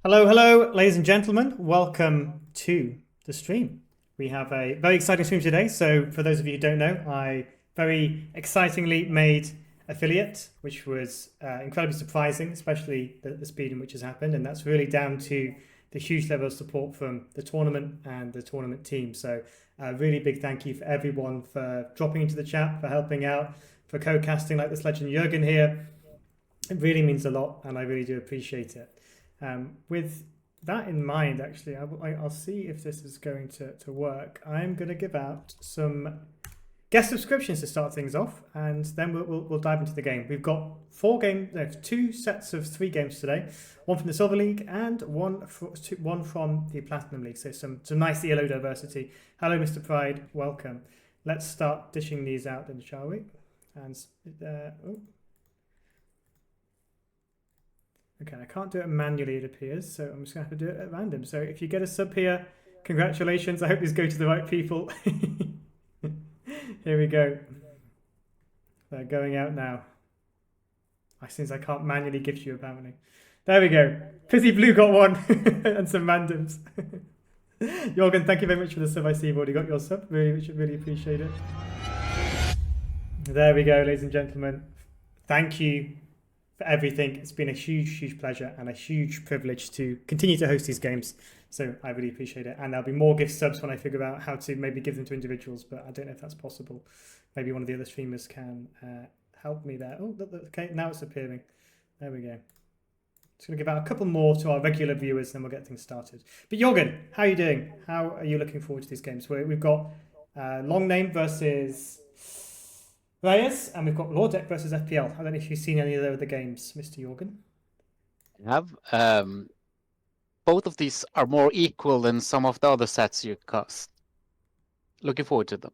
Hello, hello, ladies and gentlemen. Welcome to the stream. We have a very exciting stream today. So, for those of you who don't know, I very excitingly made affiliate, which was incredibly surprising, especially the speed in which has happened. And that's really down to the huge level of support from the tournament and the tournament team. So, a really big thank you for everyone for dropping into the chat, for helping out, for co-casting like this legend Jurgen here. It really means a lot, and I really do appreciate it. With that in mind, actually, I'll see if this is going to work. I'm going to give out some guest subscriptions to start things off, and then we'll dive into the game. We've got two sets of 3 games today, one from the Silver League and one from the Platinum League. So some nice ELO diversity. Hello, Mr. Pride, welcome. Let's start dishing these out then, shall we? And okay, I can't do it manually, it appears, so I'm just going to have to do it at random. So if you get a sub here, congratulations. I hope these go to the right people. Here we go. They're going out now. Since I can't manually gift you, apparently. There we go. Fizzy Blue got one. And some randoms. Jorgen, thank you very much for the sub. I see you've already got your sub. Really appreciate it. There we go, ladies and gentlemen. Thank you for everything. It's been a huge pleasure and a huge privilege to continue to host these games. So I really appreciate it. And there'll be more gift subs when I figure out how to maybe give them to individuals, but I don't know if that's possible. Maybe one of the other streamers can help me there. Oh, okay, now it's appearing. There we go. Just going to give out a couple more to our regular viewers, then we'll get things started. But Jorgen, how are you doing? How are you looking forward to these games? We've got Looongname versus Raez, and we've got Lordec versus FPL. I don't know if you've seen any of the other games, Mr. Jorgen. I have. Both of these are more equal than some of the other sets you cast. Looking forward to them.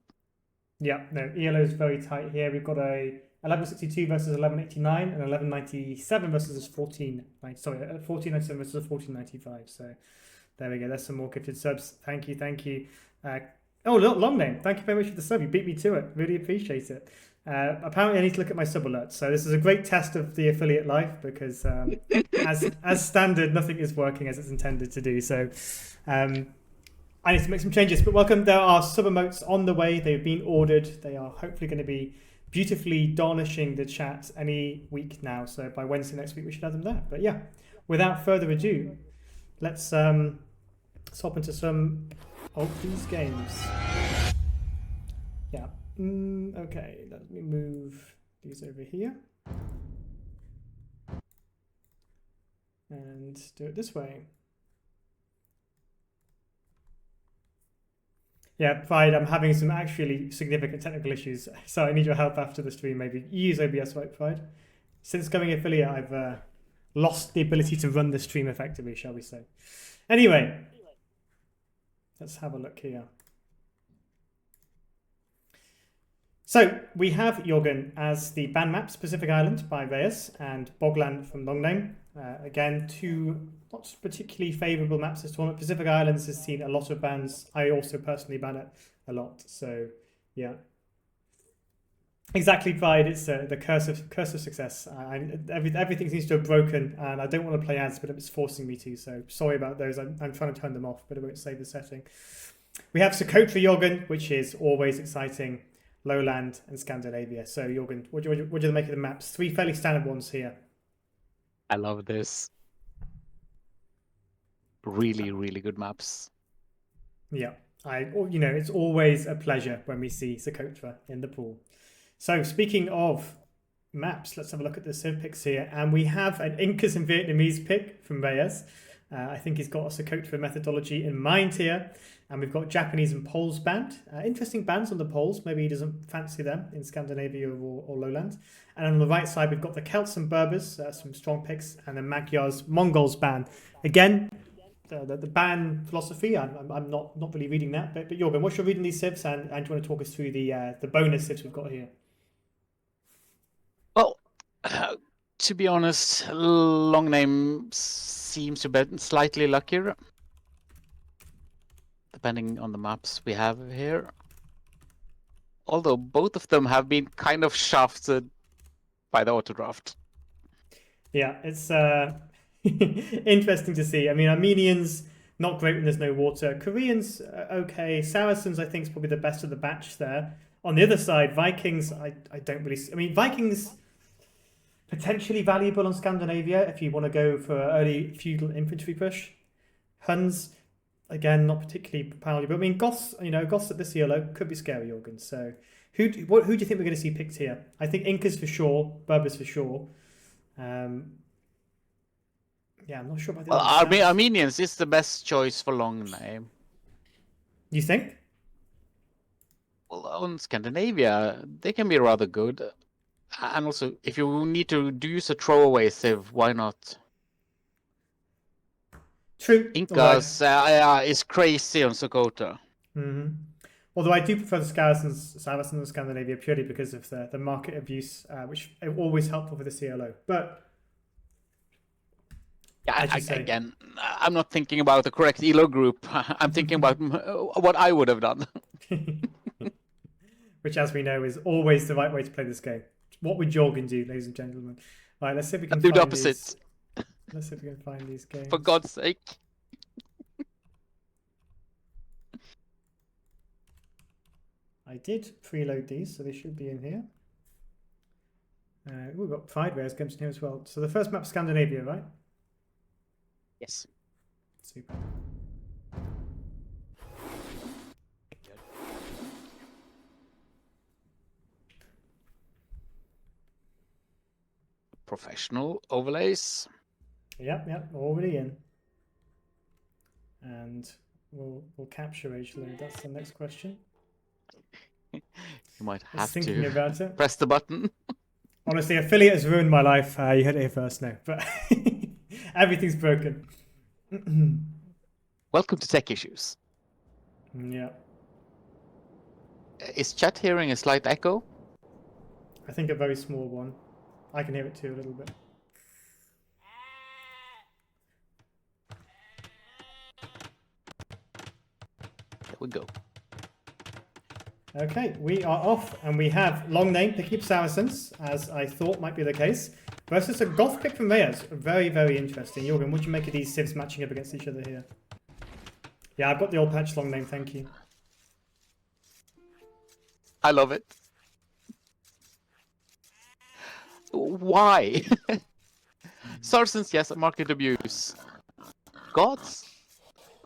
Yeah, no, ELO is very tight here. We've got a 1162 versus 1189 and 1197 versus 1497 versus 1495. So there we go. There's some more gifted subs. Thank you. Oh, look, Looongname. Thank you very much for the sub. You beat me to it. Really appreciate it. Apparently, I need to look at my sub alerts. So this is a great test of the affiliate life because, as standard, nothing is working as it's intended to do. So I need to make some changes. But welcome. There are sub emotes on the way. They've been ordered. They are hopefully going to be beautifully garnishing the chat any week now. So by Wednesday next week, we should have them there. But yeah, without further ado, let's hop into some of these games. Yeah. Okay, let me move these over here. And do it this way. Yeah, Pride, I'm having some actually significant technical issues, so I need your help after the stream, maybe. You use OBS, right, Pride? Since going affiliate, I've lost the ability to run the stream effectively, shall we say. Anyway, let's have a look here. So we have Jorgen as the ban maps, Pacific Island by Raez and Bogland from Looongname. Again, two not particularly favourable maps this tournament. Pacific Islands has seen a lot of bans. I also personally ban it a lot. So yeah, exactly, Pride. It's the curse of success. Everything seems to have broken, and I don't want to play ads, but it's forcing me to. So sorry about those. I'm trying to turn them off, but it won't save the setting. We have Socotra Jorgen, which is always exciting. Lowland and Scandinavia. So Jorgen, what do you make of the maps? 3 fairly standard ones here. I love this. Really good maps. Yeah, it's always a pleasure when we see Socotra in the pool. So speaking of maps, let's have a look at the civ picks here, and we have an Incas and Vietnamese pick from Raez. I think he's got a Socotra methodology in mind here. And we've got Japanese and Poles banned. Interesting bans on the Poles. Maybe he doesn't fancy them in Scandinavia or Lowland. And on the right side, we've got the Celts and Berbers, some strong picks, and the Magyars, Mongols ban. Again, the ban philosophy, I'm not really reading that. But Jorgen, what's your reading these civs? And do you want to talk us through the bonus civs we've got here? Well, to be honest, Looongname seems to be slightly luckier, depending on the maps we have here. Although both of them have been kind of shafted by the auto draft. Yeah, it's Interesting to see. I mean, Armenians, not great when there's no water. Koreans, okay. Saracens, I think, is probably the best of the batch there. On the other side, Vikings, I don't really... I mean, Vikings, potentially valuable on Scandinavia if you want to go for early feudal infantry push. Huns, again, not particularly powerful. But I mean, Goths, Goths at this ELO could be scary, Jorgen. So who do you think we're going to see picked here? I think Incas for sure, Berbers for sure. Yeah, I'm not sure about the other stats. Armenians is the best choice for Looongname. You think? Well, on Scandinavia, they can be rather good. And also, if you need to use a throwaway civ, why not? True. Incas is crazy on Sokoto. Mm-hmm. Although I do prefer the Saracens in Scandinavia purely because of the market abuse, which always helpful for the CLO. But yeah, again, I'm not thinking about the correct ELO group. I'm thinking about what I would have done. Which, as we know, is always the right way to play this game. What would Jorgen do, ladies and gentlemen? All right, let's see if we can do the find opposite. Let's see if we can find these games. For God's sake. I did preload these, so they should be in here. We've got Pride Rares games in here as well. So the first map, Scandinavia, right? Yes. Super. Professional overlays. Yep, already in. And we'll capture age load. That's the next question. You might have thinking to about it. press the button. Honestly, affiliate has ruined my life. You heard it here first now, but everything's broken. Welcome to Tech Issues. Yeah. Is chat hearing a slight echo? I think a very small one. I can hear it too a little bit. There we go. Okay, we are off, and we have Looongname picking up Saracens, as I thought might be the case, versus a Goth pick from Raez. Very, very interesting. Jorgen, what do you make of these civs matching up against each other here? Yeah, I've got the old patch Looongname, thank you. I love it. Why? Saracens, yes, market abuse. Gods,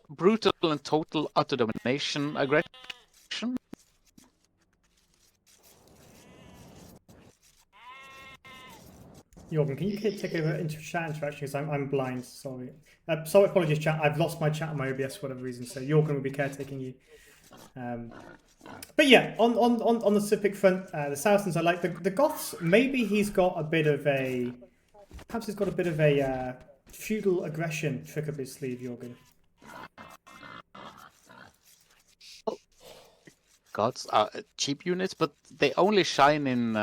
brutal and total utter domination, aggression. Jorgen, can you take over into chat interaction because I'm blind, sorry. Sorry, apologies chat, I've lost my chat on my OBS for whatever reason, so Jorgen will be caretaking you. But yeah, on the civic front, the Saracens I like. The Goths, maybe he's got a bit of a... Perhaps he's got a bit of a feudal aggression trick up his sleeve, Jorgen. Gods are cheap units, but they only shine in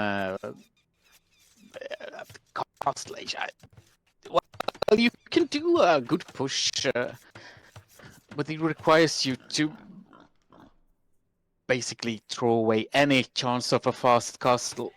Castle Age. Well, you can do a good push, but it requires you to basically throw away any chance of a fast castle.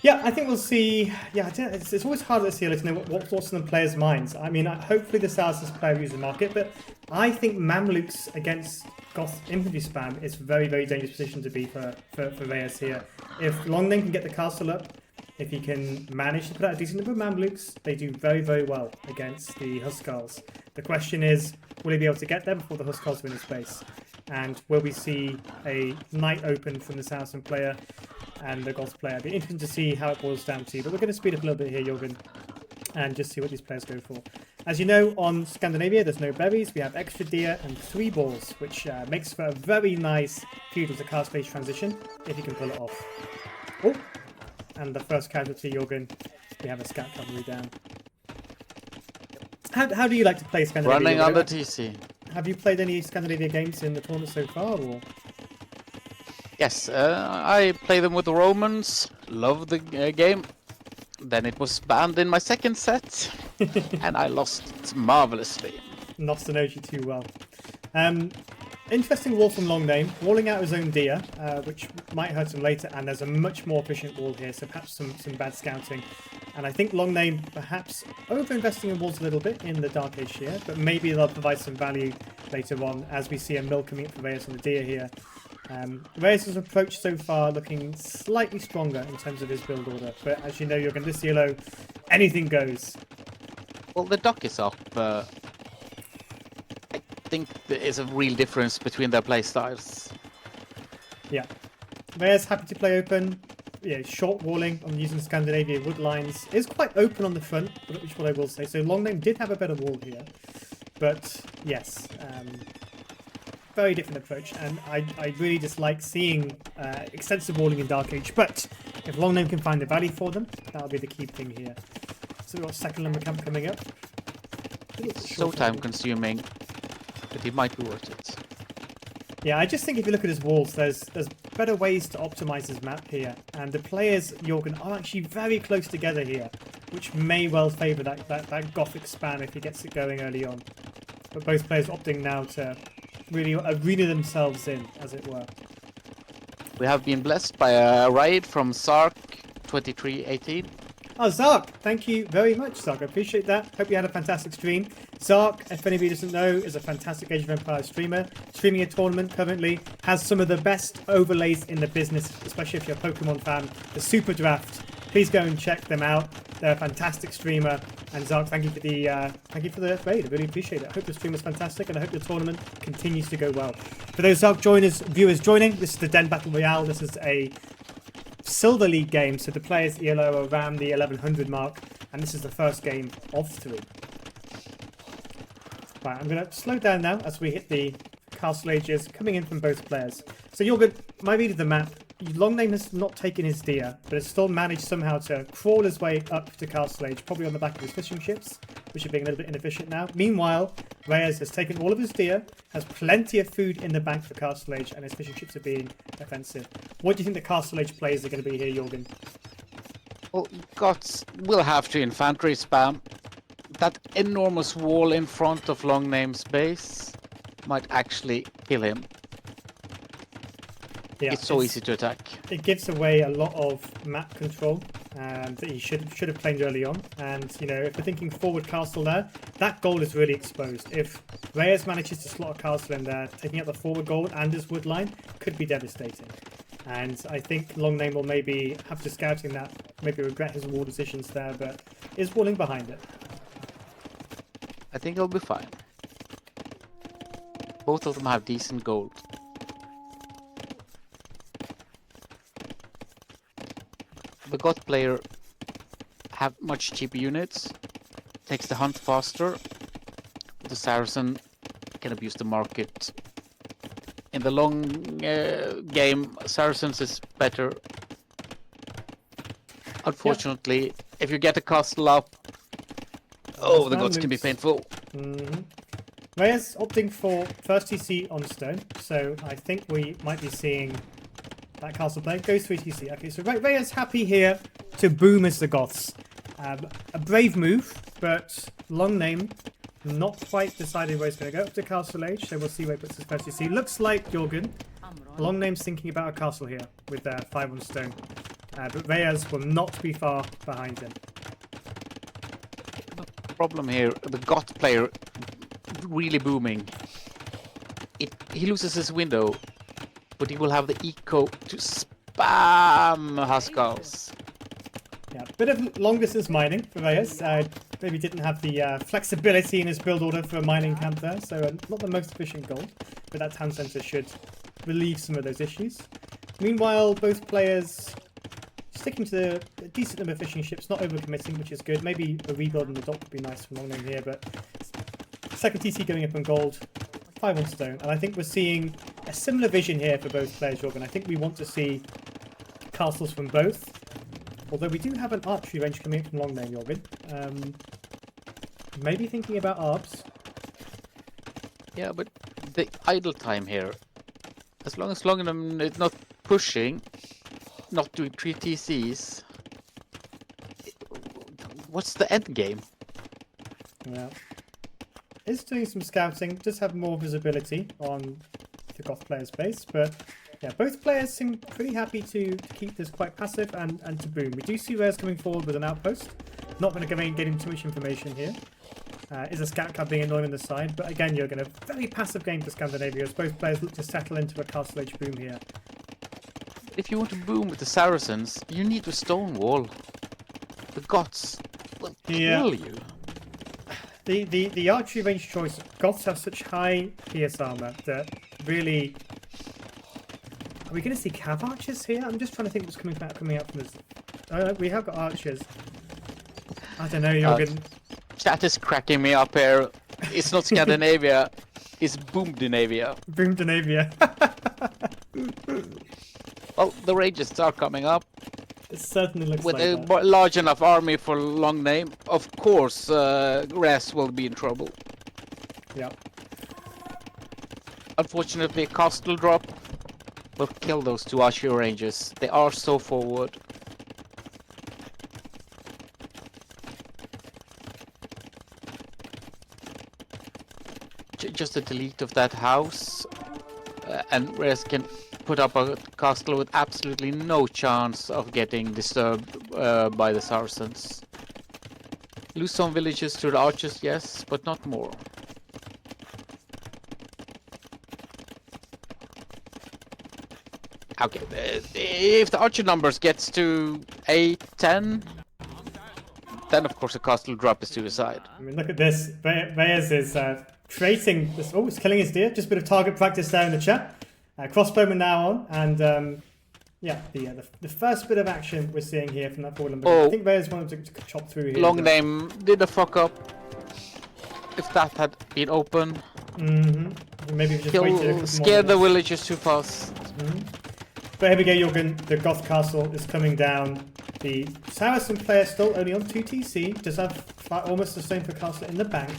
Yeah, I think we'll see. Yeah, it's always hard to see to know what's in the players' minds. I mean, hopefully the Saracens player uses the market, but I think Mamluks against Goth infantry spam is a very, very dangerous position to be for Raez here. If Looongname can get the castle up, if he can manage to put out a decent number of Mamluks, they do very, very well against the Huskars. The question is, will he be able to get there before the Huskars win his space? And will we see a knight open from the Saracen player and the Goth player? It'll be interesting to see how it boils down to. But we're going to speed up a little bit here, Jorgen, and just see what these players go for. As you know, on Scandinavia, there's no berries. We have extra deer and 3 balls, which makes for a very nice feudal to cast phase transition, if you can pull it off. Oh, and the first casualty, Jorgen, we have a scat cavalry down. How do you like to play Scandinavia? Running on the TC. Have you played any Scandinavia games in the tournament so far, or...? Yes, I play them with the Romans, love the game. Then it was banned in my second set, and I lost it marvelously. Lost to know you too well. Interesting wall from Looongname, walling out his own deer, which might hurt him later, and there's a much more efficient wall here, so perhaps some bad scouting. And I think Looongname perhaps over-investing in walls a little bit in the Dark Age here, but maybe they'll provide some value later on as we see a mill coming up for Raez on the deer here. Raez's approach so far looking slightly stronger in terms of his build order, but as you know, you're going this yellow, anything goes. Well, the dock is up. I think there is a real difference between their play styles. Yeah. Raez happy to play open. Yeah, short walling on using Scandinavia wood lines is quite open on the front, which is what I will say. So Looongname did have a better wall here, but yes, very different approach. And I really dislike seeing extensive walling in Dark Age. But if Looongname can find the value for them, that'll be the key thing here. So we've got second lumber camp coming up. It's so time consuming, but it might be worth it. Yeah, I just think if you look at his walls, there's better ways to optimize his map here, and the players, Jorgen, are actually very close together here, which may well favour that Gothic spam if he gets it going early on. But both players opting now to really arena themselves in, as it were. We have been blessed by a raid from Sark2318. Oh, Zark, thank you very much, Zark. I appreciate that. Hope you had a fantastic stream. Zark, if anybody doesn't know, is a fantastic Age of Empires streamer. Streaming a tournament currently. Has some of the best overlays in the business, especially if you're a Pokemon fan. The Super Draft. Please go and check them out. They're a fantastic streamer. And Zark, thank you for the raid. I really appreciate it. I hope the stream was fantastic, and I hope the tournament continues to go well. For those Zark viewers joining, this is the Den Battle Royale. This is a Silver League game, so the players ELO are around the 1100 mark, and this is the first game of 3. Right, I'm going to slow down now as we hit the castle ages coming in from both players. So Jorgen, my read of the map, Looongname has not taken his deer, but has still managed somehow to crawl his way up to castle age, probably on the back of his fishing ships, which are being a little bit inefficient now. Meanwhile, Raez has taken all of his deer, has plenty of food in the bank for castle age, and his fishing ships are being offensive. What do you think the castle age players are going to be here, Jorgen? Well, Gots will have to infantry spam. That enormous wall in front of Loongname's base might actually kill him. Yeah, it's so easy to attack. It gives away a lot of map control that he should have claimed early on. And, you know, if we're thinking forward castle there, that gold is really exposed. If Raez manages to slot a castle in there, taking out the forward gold and his wood line could be devastating. And I think Looongname will maybe, after scouting that, maybe regret his wall decisions there, but is walling behind it. I think he'll be fine. Both of them have decent gold. The God player have much cheaper units, takes the hunt faster. The Saracen can abuse the market. In the long game, Saracens is better. Unfortunately, yeah. If you get a castle up, the gods can be painful. Raez opting for first TC on stone, so I think we might be seeing that castle play. Goes 3 TC. Okay, so Raez happy here to boom as the Goths. A brave move, but Looongname not quite decided where he's going to go up to castle age, so we'll see where he puts his first TC. Looks like, Jorgen, Loongname's thinking about a castle here with 5 on stone. But Raez will not be far behind him. The problem here, the Goth player really booming. He loses his window, but he will have the eco to spam Huskals. Yeah, a bit of long distance mining for Raez. Maybe didn't have the flexibility in his build order for a mining camp there, so not the most efficient gold, but that town centre should relieve some of those issues. Meanwhile, both players sticking to a decent number of fishing ships, not overcommitting, which is good. Maybe a rebuild on the dock would be nice from Looongname here, but second TC going up on gold, 5 on stone, and I think we're seeing a similar vision here for both players, Jorgen. I think we want to see castles from both, although we do have an archery range coming in from Looongname, Jorgen. Maybe thinking about arbs. Yeah, but the idle time here, as long as Looongname is not pushing, not doing 3 TCs, what's the end game? Yeah. Is doing some scouting, does have more visibility on the Goth player's base. But yeah, both players seem pretty happy to keep this quite passive and to boom. We do see Raez coming forward with an outpost. Not going to get into too much information here. Is a scout cab being annoying on the side, but again, you're going to very passive game for Scandinavia as both players look to settle into a castle age boom here. If you want to boom with the Saracens, you need to stonewall. The Goths will kill you. The archery range choice, Goths have such high PS armor that really... Are we going to see cav archers here? I'm just trying to think what's coming out from this. We have got archers. I don't know, Jorgen. Chat is cracking me up here. It's not Scandinavia, it's Boomdinavia. Boomdinavia. Well, the Rages are coming up. It certainly looks with like a that. large enough army for Looongname. Of course, Raez will be in trouble. Yeah. Unfortunately, a castle drop will kill those two archery ranges. They are so forward. Just a delete of that house, and Raez can put up a castle with absolutely no chance of getting disturbed by the Saracens. Lose some villages to the archers, yes, but not more. Okay, if the archer numbers gets to 8, 10, then of course a castle drop is to the side. I mean, look at this. Raez is creating this. Oh, he's killing his deer. Just a bit of target practice there in the chat. Crossbowman now on, and yeah, the first bit of action we're seeing here from that forward number. I think Raez wanted to chop through here. Looongname did a fuck up. If that had been open, maybe we just scared the villagers too fast. But here we go, Jorgen. The Goth castle is coming down. The Saracen player still only on 2 TC. Does have almost the same for castle in the bank.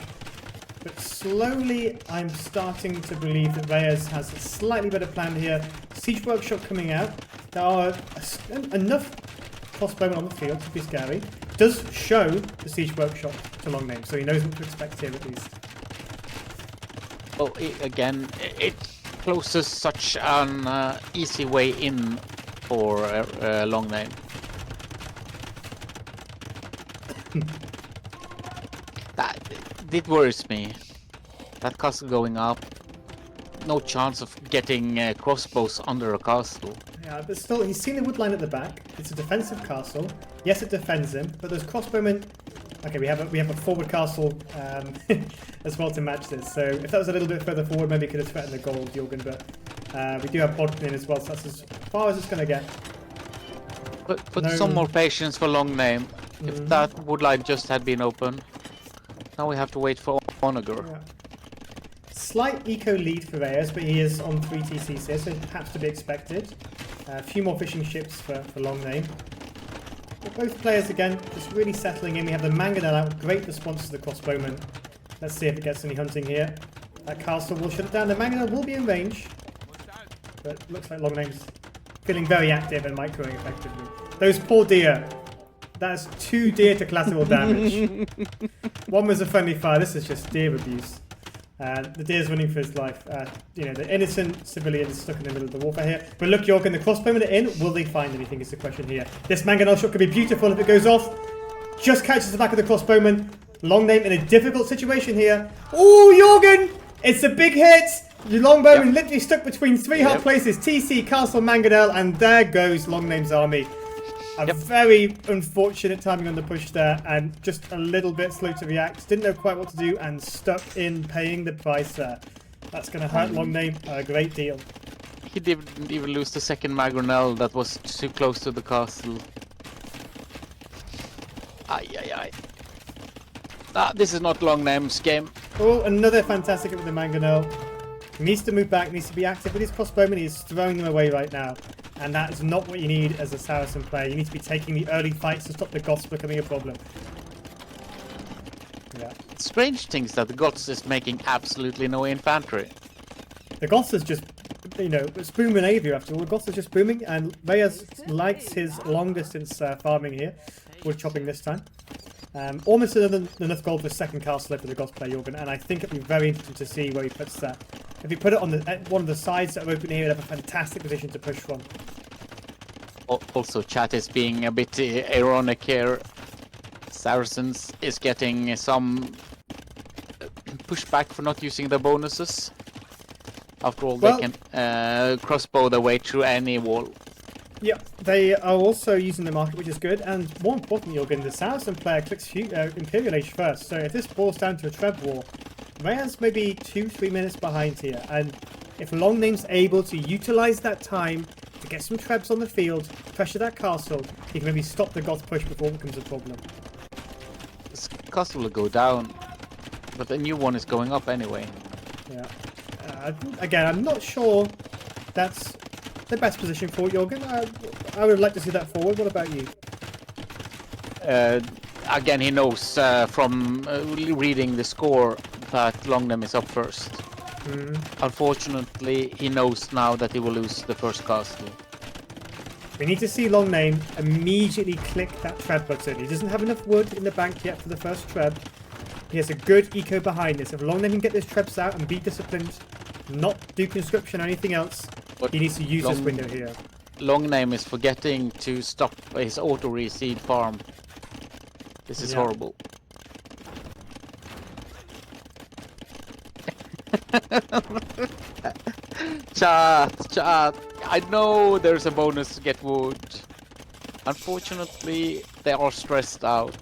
But slowly, I'm starting to believe that Raez has a slightly better plan here. Siege Workshop coming out. There are enough crossbowmen on the field to be scary. Does show the Siege Workshop to Looongname, so he knows what to expect here at least. Well, it closes such an easy way in for Looongname. It worries me. That castle going up. No chance of getting crossbows under a castle. Yeah, but still, he's seen the wood line at the back. It's a defensive castle. Yes, it defends him, but those crossbowmen... Okay, we have a forward castle as well to match this. So if that was a little bit further forward, maybe it could have threatened the gold, Jorgen. But we do have Bodkin in as well, so that's as far as it's going to get. Put some more patience for Looongname. If that wood line just had been open. Now we have to wait for Onager. Yeah. Slight eco lead for Raez, but he is on 3 TCs here, so perhaps to be expected. A few more fishing ships for Looongname. But both players again just really settling in. We have the Mangonel out, great response to the crossbowman. Let's see if it gets any hunting here. That castle will shut it down. The Mangonel will be in range, but looks like Looongname's feeling very active and microing effectively. Those poor deer. That's 2 deer to collateral damage. One was a friendly fire. This is just deer abuse. The deer's running for his life. The innocent civilian is stuck in the middle of the warfare here. But look, Jorgen, the crossbowmen are in. Will they find anything is the question here. This Mangonel shot could be beautiful if it goes off. Just catches the back of the crossbowman. Looongname in a difficult situation here. Oh, Jorgen! It's a big hit. The longbowman literally stuck between 3 hard places. TC, Castle, Mangonel, and there goes Looongname's army. A very unfortunate timing on the push there, and just a little bit slow to react. Didn't know quite what to do, and stuck in paying the price there. That's going to hurt Looongname a great deal. He didn't even lose the second Mangonel that was too close to the castle. This is not Looongname's game. Oh, another fantastic hit with the Mangonel. He needs to move back, needs to be active with his crossbowmen. He's throwing them away right now. And that is not what you need as a Saracen player. You need to be taking the early fights to stop the Goths becoming a problem. Yeah. Strange things that the Goths is making absolutely no infantry. The Goths is just, it's Boomdinavia after all. The Goths is just booming, and Raez likes his long distance farming here. Wood chopping this time. Almost enough gold for second castle for the Goth player, Jorgen, and I think it'll be very interesting to see where he puts that. If you put it on one of the sides that are open here, you'd have a fantastic position to push from. Also, chat is being a bit ironic here. Saracens is getting some pushback for not using their bonuses. After all, they can crossbow their way through any wall. Yeah, they are also using the market, which is good. And more importantly, Jorgen, the Saracen player clicks Imperial Age first. So if this boils down to a Treb war, Raez may be 2-3 minutes behind here. And if Looongname's able to utilize that time to get some Trebs on the field, pressure that castle, he can maybe stop the Goth push before it becomes a problem. This castle will go down, but the new one is going up anyway. Yeah. Again, I'm not sure that's the best position for Jorgen. I would like to see that forward. What about you? Again, he knows from reading the score that Looongname is up first. Unfortunately, he knows now that he will lose the first castle. We need to see Looongname immediately click that Treb button. He doesn't have enough wood in the bank yet for the first Treb. He has a good eco behind this. If Looongname can get his Trebs out and be disciplined, not do conscription or anything else, but he needs to use this window here. Looongname is forgetting to stop his auto-reseed farm. This is horrible. Chat. I know there's a bonus to get wood. Unfortunately, they are stressed out.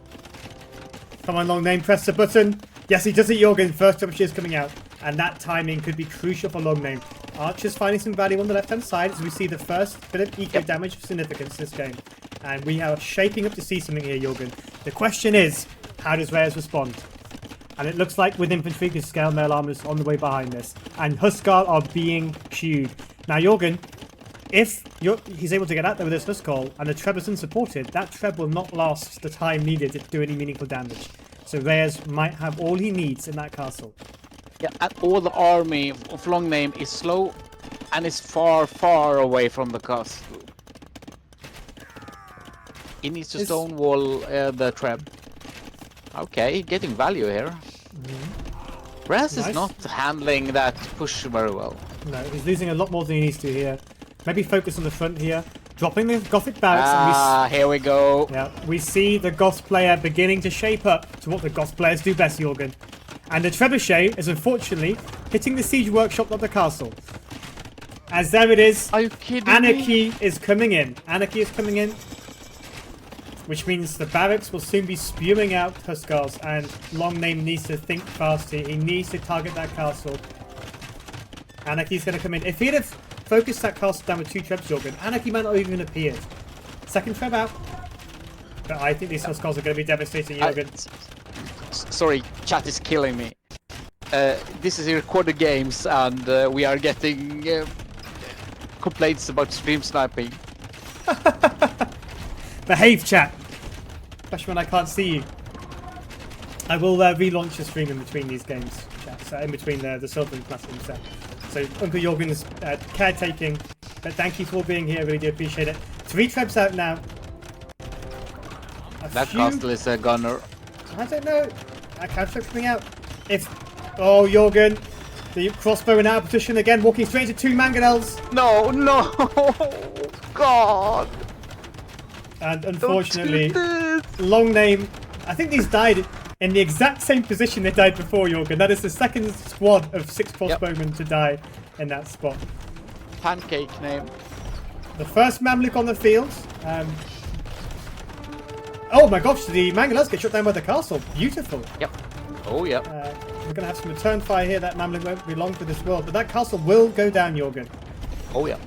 Come on, Looongname, press the button. Yes, he does it, Jorgen. First Trebuchet is coming out. And that timing could be crucial for Looongname. Archer's finding some value on the left-hand side as we see the first bit of eco damage of significance this game. And we are shaping up to see something here, Jorgen. The question is, how does Raez respond? And it looks like with infantry, because Scale Mail Armor is on the way behind this. And Huskarl are being queued. Now, Jorgen, if he's able to get out there with this Huskarl and the Treb is unsupported, that Treb will not last the time needed to do any meaningful damage. So Raez might have all he needs in that castle. Yeah, and all the army of Looongname is slow and is far, far away from the castle. He needs to stonewall the Treb. Okay, getting value here. Raez is not handling that push very well. No, he's losing a lot more than he needs to here. Maybe focus on the front here. Dropping the Gothic barracks. Here we go. Yeah, we see the Goth player beginning to shape up to what the Goth players do best, Jorgen. And the Trebuchet is unfortunately hitting the siege workshop of the castle. As there it is. Are you kidding Anarchy me? is coming in. Anarchy is coming in. Which means the barracks will soon be spewing out Huskarls, and Looongname needs to think fast here. He needs to target that castle. Anarchy's going to come in. If he'd have focused that castle down with 2 Trebs, Jorgen, Anarchy might not even appeared. Second Treb out. But I think these Huskarls are going to be devastating, Jorgen. Sorry, chat is killing me. This is recorded games, and we are getting complaints about stream sniping. Behave, chat. Especially when I can't see you. I will relaunch the stream in between these games, chat. So in between the Silver and Platinum set. So Uncle Jorgen's caretaking. But thank you for being here. I really do appreciate it. 3 Trebs out now. That castle is a gunner. I don't know. That counter coming out. Oh, Jorgen. The crossbow in out of position again, walking straight into 2 mangonels. No. God. And unfortunately, Looongname, I think these died in the exact same position they died before, Jorgen. That is the second squad of 6 crossbowmen to die in that spot. Pancake name. The first Mamluk on the field. Oh my gosh, the mangonels get shot down by the castle. Beautiful. Yep. Oh, yep. We're going to have some return fire here. That Mamluk won't be long for this world. But that castle will go down, Jorgen. Oh, yeah.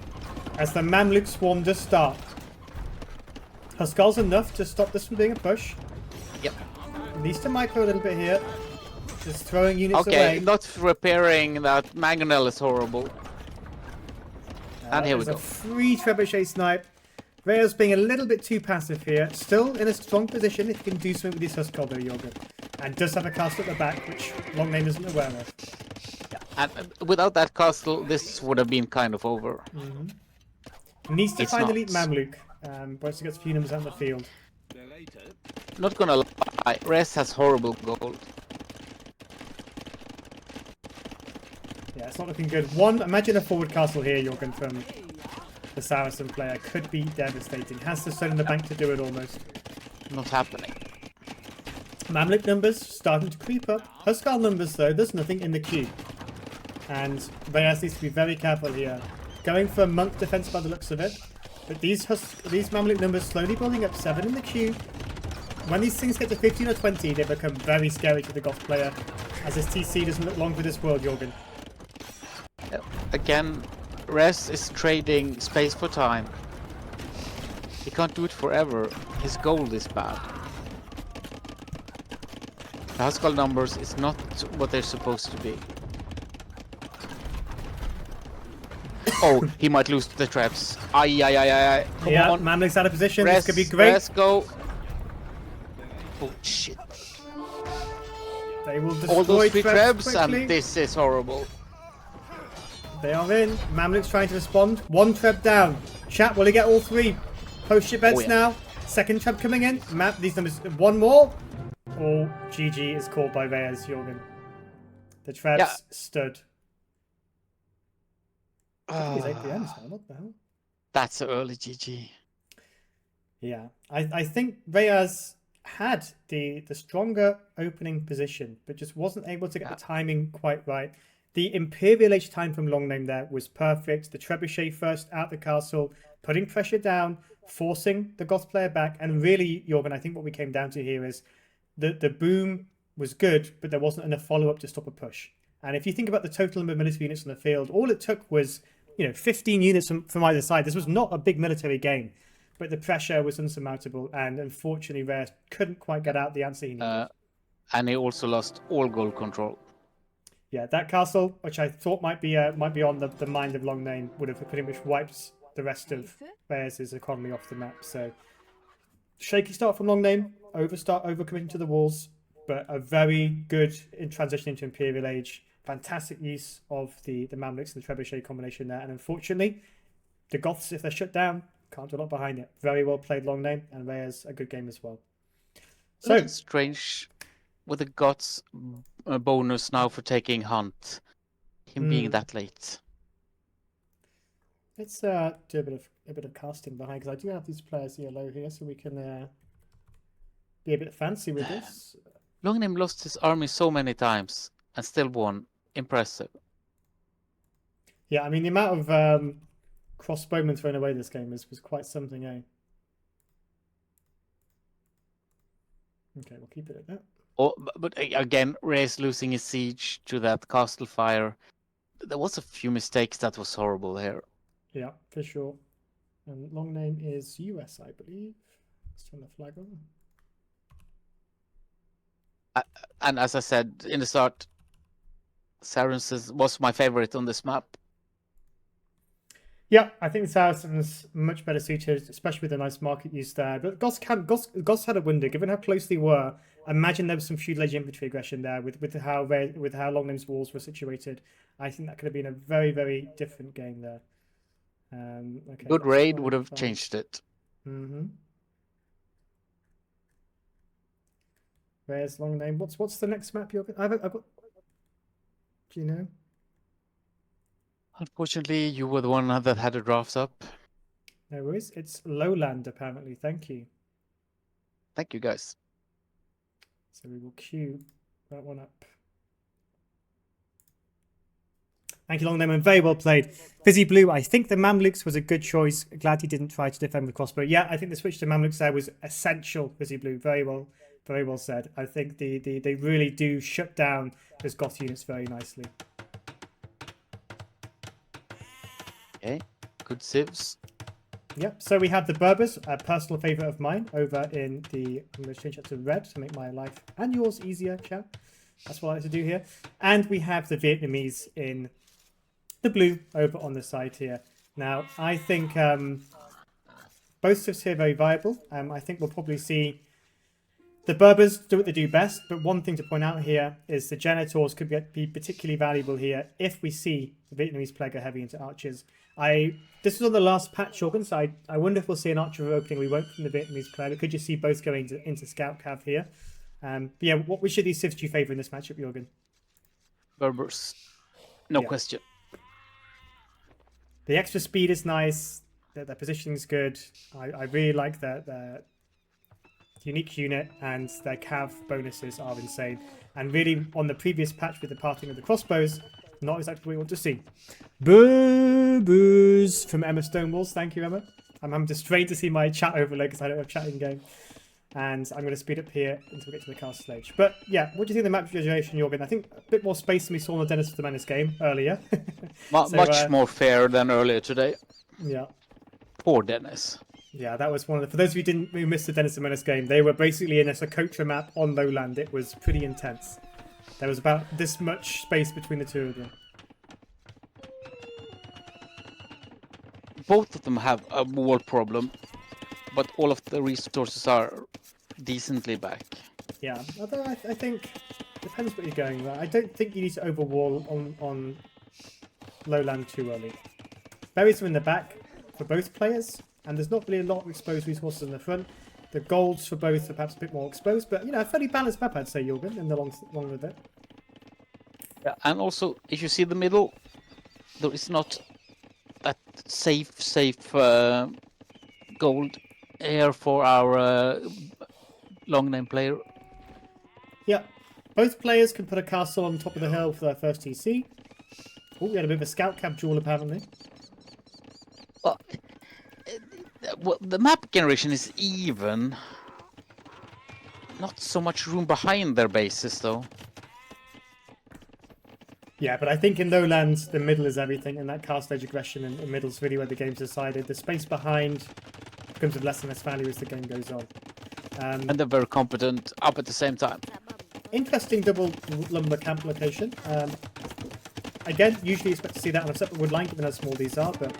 As the Mamluk swarm does start. Huskarl's enough to stop this from being a push. Yep. Needs to micro a little bit here. Just throwing units away. Okay, not repairing that mangonel is horrible. And here we go. A free trebuchet snipe. Raez being a little bit too passive here. Still in a strong position if he can do something with his Huskarl though, Jorgen. And does have a castle at the back, which Looongname isn't aware of. And without that castle, this would have been kind of over. Needs to find not. elite Mamluk. Once he gets a few numbers out in the field. Not gonna lie, Raez has horrible gold. Yeah, it's not looking good. Imagine a forward castle here, Jorgen, from the Saracen player. Could be devastating. Has the stone in the bank to do it almost. Not happening. Mamluk numbers starting to creep up. Huskar numbers, though, there's nothing in the queue. And Raez needs to be very careful here. Going for a monk defense by the looks of it. But these Mamluk numbers slowly building up. 7 in the queue. When these things get to 15 or 20, they become very scary to the Goth player. As his TC doesn't look long for this world, Jorgen. Again, Raez is trading space for time. He can't do it forever. His gold is bad. The Huskar numbers is not what they're supposed to be. Oh, he might lose the traps. Ay. Come on. Mamluk's out of position. Raez, This could be great. Raez, go. Oh, shit. They will destroy All those 3 traps, quickly. and this is horrible. They are in. Mamluk's trying to respond. 1 trap down. Chat, will he get all 3? Post your bets now. Second trap coming in. These numbers. 1 more. Oh, GG is called by Raez, Jorgen. The traps stood. He's 8 PMs now. What the hell? That's early GG. Yeah. I think Raez had the stronger opening position, but just wasn't able to get the timing quite right. The Imperial Age time from Looongname there was perfect. The trebuchet first out the castle, putting pressure down, forcing the Goth player back. And really, Jorgen, I think what we came down to here is the boom was good, but there wasn't enough follow-up to stop a push. And if you think about the total number of military units on the field, all it took was 15 units from either side. This was not a big military game, but the pressure was unsurmountable. And unfortunately, Raez couldn't quite get out the answer he needed. And he also lost all goal control. Yeah, that castle, which I thought might be on the mind of Looongname, would have pretty much wiped the rest of Raez's economy off the map. So shaky start from Looongname, overcommitting to the walls, but a very good in transition into Imperial Age. Fantastic use of the Mamluks and the Trebuchet combination there. And unfortunately, the Goths, if they're shut down, can't do a lot behind it. Very well played Looongname, and Raez a good game as well. So it's strange with the Goths bonus now for taking Hunt. Him being that late. Let's do a bit of casting behind, because I do have these players here low here, so we can be a bit fancy with this. Looongname lost his army so many times and still won. Impressive. Yeah, I mean, the amount of crossbowmen thrown away this game was quite something, eh? Okay, we'll keep it at that. Oh, but again, Raez losing his siege to that castle fire. There was a few mistakes that was horrible here. Yeah, for sure. And Looongname is US, I believe. Let's turn the flag on. And as I said in the start, Saracens was my favorite on this map. Yeah, I think the Saracens much better suited, especially with the nice market use there. But Goths had a window, given how close they were. Imagine there was some feudal age infantry aggression there with how Loongname's walls were situated. I think that could have been a very, very different game there. Okay, Good raid would have changed it. Where's Looongname? What's the next map you're? I've got. Do you know? Unfortunately, you were the one that had the drafts up. No worries. It's Lowland, apparently. Thank you. Thank you, guys. So we will queue that one up. Thank you, Looongname, and very well played. Fizzy Blue, I think the Mamluks was a good choice. Glad he didn't try to defend with crossbow. Yeah, I think the switch to Mamluks there was essential, Fizzy Blue. Very well said. I think they really do shut down those Goth units very nicely. Okay, good civs. Yep, so we have the Berbers, a personal favourite of mine, over in the... I'm going to change that to red to make my life and yours easier, chat. That's what I like to do here. And we have the Vietnamese in the blue over on the side here. Now, I think both civs here are very viable. I think we'll probably see the Berbers do what they do best, but one thing to point out here is the Janitors could be particularly valuable here if we see the Vietnamese player go heavy into archers. This was on the last patch, Jorgen, so I wonder if we'll see an archer opening. We won't from the Vietnamese player. We could just see both going into scout cav here. But yeah, which of these civs do you favour in this matchup, Jorgen? Berbers. No Yeah. question. The extra speed is nice. Their positioning's good. I really like their unique unit, and their cav bonuses are insane. And really, on the previous patch with the parting of the crossbows, not exactly what we want to see. Boo-boos from Emma Stonewalls. Thank you, Emma. I'm having to strain to see my chat overlay because I don't have chat in game. And I'm going to speed up here until we get to the castle stage. But yeah, what do you think of the map generation, Jorgen? I think a bit more space than we saw in the Dennis of the Menace game earlier. Much more fair than earlier today. Yeah. Poor Dennis. Yeah, that was one of the... For those of you who missed the Dennis of the Menace game, they were basically in a Socotra map on lowland. It was pretty intense. There was about this much space between the two of them. Both of them have a wall problem, but all of the resources are decently back. Yeah, although I think depends what you're going with. I don't think you need to overwall on lowland too early. Berries are in the back for both players, and there's not really a lot of exposed resources in the front. The golds for both are perhaps a bit more exposed, but you know, a fairly balanced map, I'd say, Jorgen, in the long with it. Yeah, and also if you see the middle, there is not that safe gold here for our Looongname player. Yeah, both players can put a castle on top of the hill for their first TC. Oh, we had a bit of a scout cab duel apparently. Well, the map generation is even. Not so much room behind their bases though. Yeah, but I think in lowlands the middle is everything, and that castle edge aggression in the middle is really where the game's decided. The space behind becomes of less and less value as the game goes on. And they're very competent up at the same time. Interesting double lumber camp location. Again, usually expect to see that on a separate wood line, given how small these are, but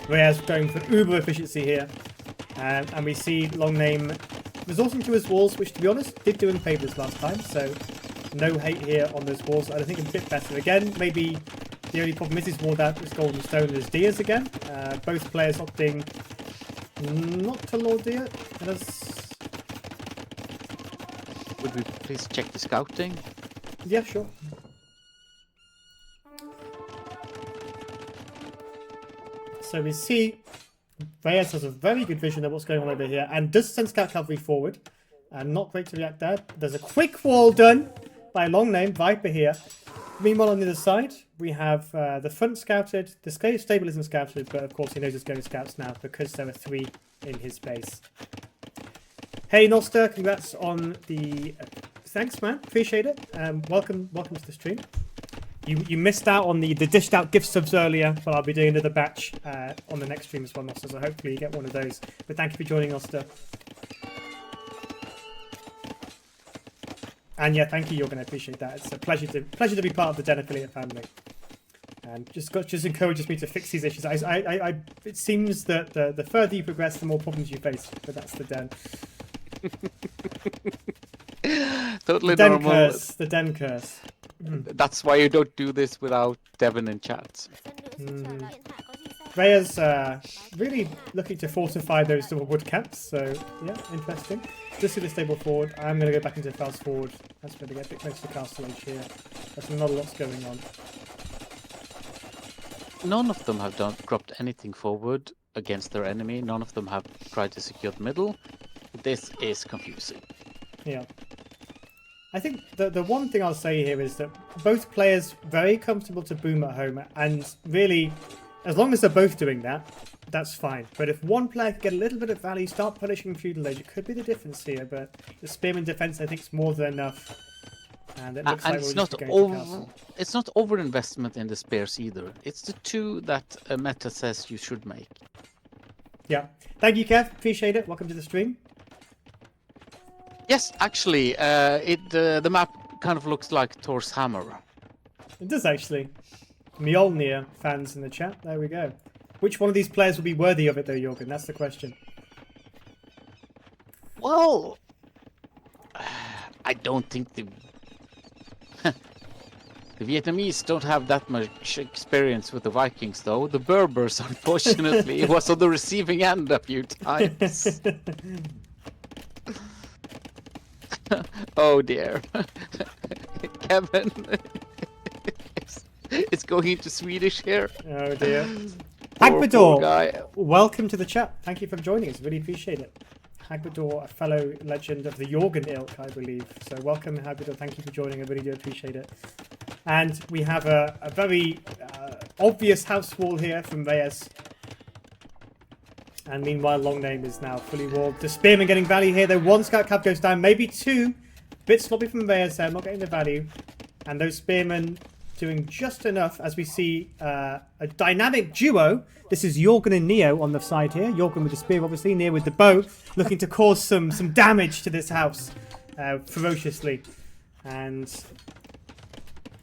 Raez going for uber efficiency here. And we see Looongname resorting to his walls, which to be honest, did do him favours last time, so no hate here on those walls. I think a bit better. Again, maybe the only problem is he's walled out with golden stone and his deers again. Both players opting not to lord deer. Would we please check the scouting? Yeah, sure. So we see Raez has a very good vision of what's going on over here and does send scout cavalry forward. And not great to react there. There's a quick wall done by Looongname, Viper here. Meanwhile, on the other side, we have the front scouted. The stable isn't scouted, but of course he knows it's going to scouts now because there are 3 in his base. Hey, Noster, congrats on the... Thanks, man. Appreciate it. Welcome to the stream. You missed out on the dished out gift subs earlier, but I'll be doing another batch on the next stream as well, Noster, so hopefully you get one of those. But thank you for joining, Noster. And yeah, thank you, Jorgen. I appreciate that. It's a pleasure to be part of the Den affiliate family. And just encourages me to fix these issues. It seems that the further you progress, the more problems you face. But that's the Den. Totally the normal. The Den curse. That's why you don't do this without Devin in chat. Raez really looking to fortify those double wood camps. So yeah, interesting. Just see the stable forward. I'm going to go back into fast forward. That's going to get a bit close to castle age here. There's not a lot's going on. None of them have dropped anything forward against their enemy. None of them have tried to secure the middle. This is confusing. Yeah. I think the one thing I'll say here is that both players very comfortable to boom at home, and really, as long as they're both doing that, that's fine. But if one player can get a little bit of value, start punishing feudal age, it could be the difference here. But the spearman defense, I think, is more than enough. And it looks like it's we're not just going to castle. It's not overinvestment in the spears either. It's the 2 that meta says you should make. Yeah. Thank you, Kev. Appreciate it. Welcome to the stream. Yes, actually, the map kind of looks like Thor's hammer. It does actually. Mjolnir fans in the chat. There we go. Which one of these players will be worthy of it, though, Jorgen? That's the question. Well, I don't think the Vietnamese don't have that much experience with the Vikings, though. The Berbers, unfortunately, was on the receiving end a few times. Oh dear. Kevin It's going into Swedish here. Oh dear. Poor Hagbador, guy. welcome to the chat. Thank you for joining us. Really appreciate it. Hagbador, a fellow legend of the Jorgen ilk, I believe. So welcome, Hagbador. Thank you for joining. I really do appreciate it. And we have a very obvious house wall here from Raez. And meanwhile, Looongname is now fully walled. The Spearman getting value here, though. One scout cab goes down, maybe two. Bit sloppy from Raez there, not getting the value. And those Spearmen doing just enough as we see a dynamic duo. This is Jorgen and Neo on the side here. Jorgen with the spear, obviously. Neo with the bow, looking to cause some damage to this house ferociously. And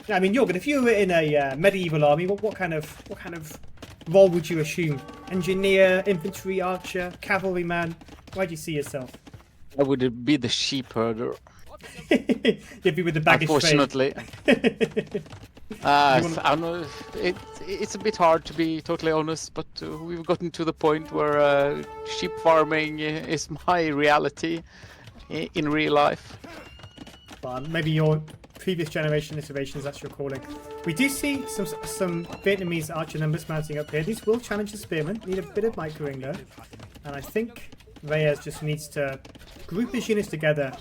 yeah, I mean, Jorgen, if you were in a medieval army, what kind of role would you assume? Engineer, infantry, archer, cavalryman? Where do you see yourself? I would be the sheep herder. You'd be with the baggage train. Unfortunately. I don't know. It's a bit hard to be totally honest, but we've gotten to the point where sheep farming is my reality in real life. But maybe your previous generation iterations, that's your calling. We do see some Vietnamese archer numbers mounting up here. These will challenge the Spearman. Need a bit of microing though. And I think Raez just needs to group his units together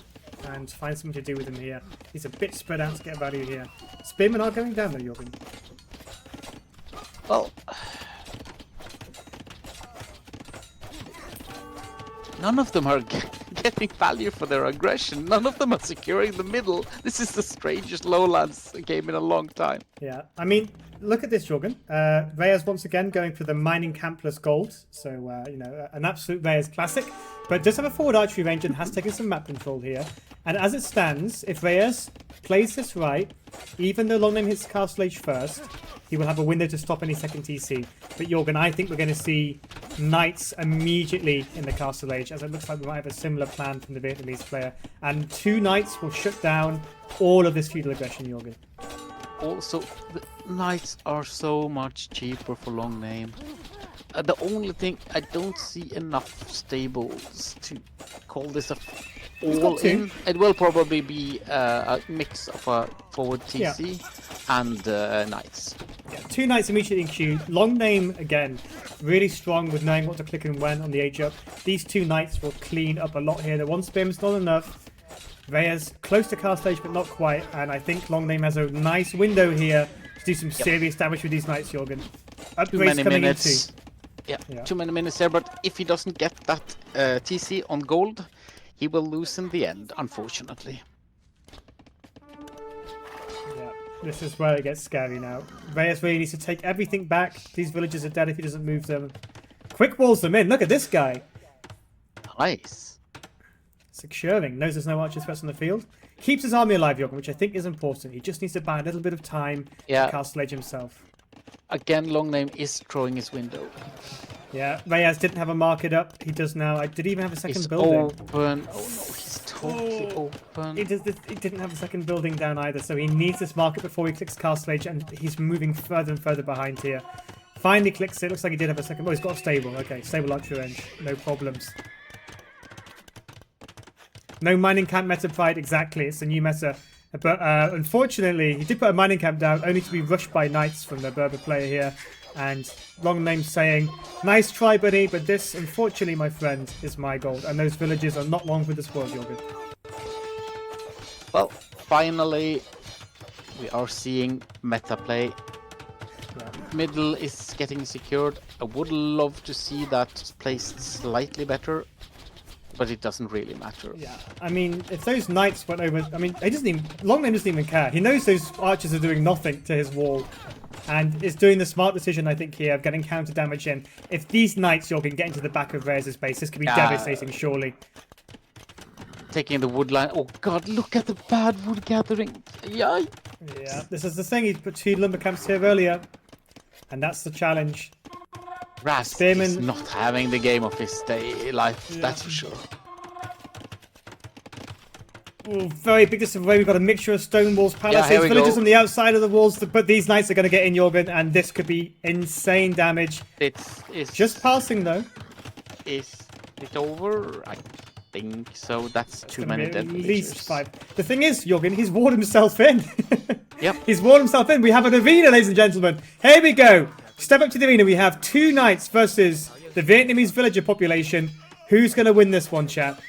and find something to do with them here. He's a bit spread out to get value here. Spearmen are going down though, Jorgen. Well, none of them are getting value for their aggression. None of them are securing the middle. This is the strangest lowlands game in a long time. Yeah, I mean, look at this, Jorgen. Raez once again going for the mining camp plus gold. So, you know, an absolute Raez classic. But does have a forward archery range and has taken some map control here. And as it stands, if Raez plays this right, even though Looongname hits Castle Age first, he will have a window to stop any second TC. But Jorgen, I think we're going to see Knights immediately in the Castle Age, as it looks like we might have a similar plan from the Vietnamese player. And 2 Knights will shut down all of this feudal aggression, Jorgen. Also, the Knights are so much cheaper for Looongname. The only thing, I don't see enough stables to call this a all-in. It will probably be a mix of a forward TC and Knights. Yeah, 2 Knights immediately in queue. Looongname, again, really strong with knowing what to click and when on the age up. These 2 Knights will clean up a lot here. The 1 Spearman's not enough. Raez close to Castle Age, but not quite. And I think Looongname has a nice window here to do some serious damage with these Knights, Jorgen. Upgrades coming minutes. into. Yeah, too many minutes there, but if he doesn't get that TC on gold, he will lose in the end, unfortunately. Yeah, this is where it gets scary now. Raez really needs to take everything back. These villagers are dead if he doesn't move them. Quick walls them in. Look at this guy. Nice. Securing. Knows there's no archer threats on the field. Keeps his army alive, Jorgen, which I think is important. He just needs to buy a little bit of time to Castle Age himself. Again, Looongname is throwing his window. Yeah, Raez didn't have a market up. He does now. Did he even have a second He's building? Open. Oh no, he's totally open. He didn't have a second building down either, so he needs this market before he clicks Castle Age, and he's moving further and further behind here. Finally clicks it. Looks like he did have a second. Oh, he's got a stable. Okay, stable archer range. No problems. No mining camp meta pride. Exactly, it's a new meta. But unfortunately, he did put a mining camp down, only to be rushed by Knights from the Berber player here. And Looongname saying, nice try, buddy, but this, unfortunately, my friend, is my gold. And those villages are not long for this world, Jorgen. Well, finally, we are seeing meta play. Yeah. Middle is getting secured. I would love to see that placed slightly better, but it doesn't really matter. Yeah, I mean, if those Knights went over... I mean, Looongname doesn't even care. He knows those archers are doing nothing to his wall. And is doing the smart decision, I think, here of getting counter damage in. If these Knights, Jorgen, get into the back of Raez's base, this could be devastating, surely. Taking the wood line. Oh god, look at the bad wood gathering. Yikes. Yeah, this is the thing. He put 2 lumber camps here earlier. And that's the challenge. Raez is not having the game of his day life, that's for sure. Ooh, very big disarray. We've got a mixture of stone walls, palisades, villages on the outside of the walls, but these Knights are going to get in, Jorgen, and this could be insane damage. It's just passing, though. Is it over? think so. That's too Gonna many be dead at least villagers. 5. The thing is, Jorgen, he's walled himself in. Yep. He's walled himself in. We have an arena, ladies and gentlemen. Here we go. Step up to the arena. We have 2 knights versus the Vietnamese villager population. Who's going to win this one, chat?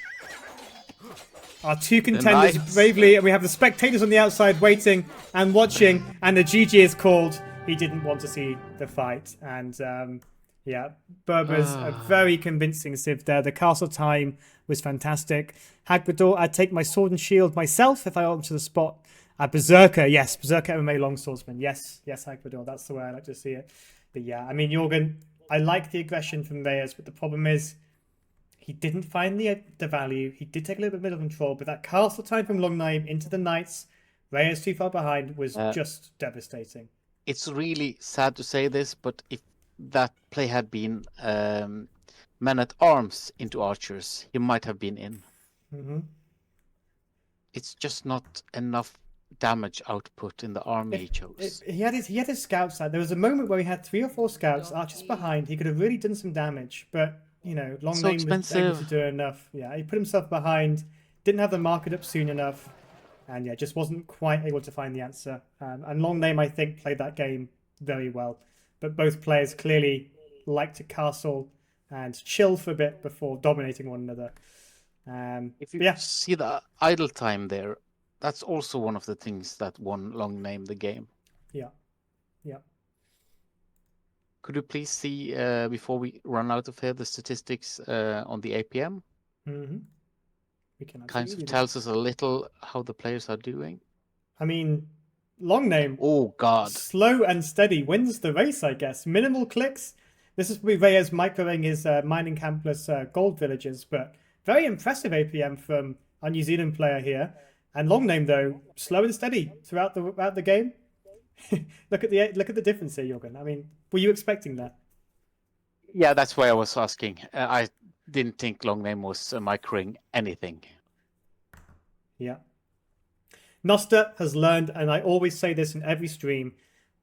Our 2 contenders knights. bravely, and we have the spectators on the outside waiting and watching, and the GG is called. He didn't want to see the fight, and yeah, Berber's a very convincing civ there. The castle time was fantastic. Hagbador, I'd take my sword and shield myself if I got to the spot. Berserker, yes, Berserker MMA longswordsman, yes, Hagbador, that's the way I like to see it. But yeah, I mean, Jorgen, I like the aggression from Raez, but the problem is, he didn't find the value. He did take a little bit of middle control, but that castle time from Looongname into the knights, Raez too far behind, was just devastating. It's really sad to say this, but if that play had been men-at-arms into archers, he might have been in. Mm-hmm. It's just not enough damage output in the army he chose. He had his scouts out. There was a moment where he had 3 or 4 scouts, archers behind. He could have really done some damage, but you know, Looongname was able to do enough. Yeah, he put himself behind, didn't have the market up soon enough, and yeah, just wasn't quite able to find the answer. And Looongname, I think, played that game very well. But both players clearly like to castle and chill for a bit before dominating one another. If you see the idle time there, that's also one of the things that won Looongname the game. Yeah. Could you please see, before we run out of here, the statistics on the APM? Mm-hmm. We can kind of tells us a little how the players are doing. I mean, Looongname, oh god, slow and steady wins the race, I guess. Minimal clicks. This is probably Raez microing his mining camp plus gold villagers, but very impressive APM from our New Zealand player here. And Looongname, though, slow and steady throughout the game. look at the difference here, Jorgen. I mean, were you expecting that? Yeah, that's why I was asking. I didn't think Looongname was microing anything. Yeah. Noster has learned, and I always say this in every stream,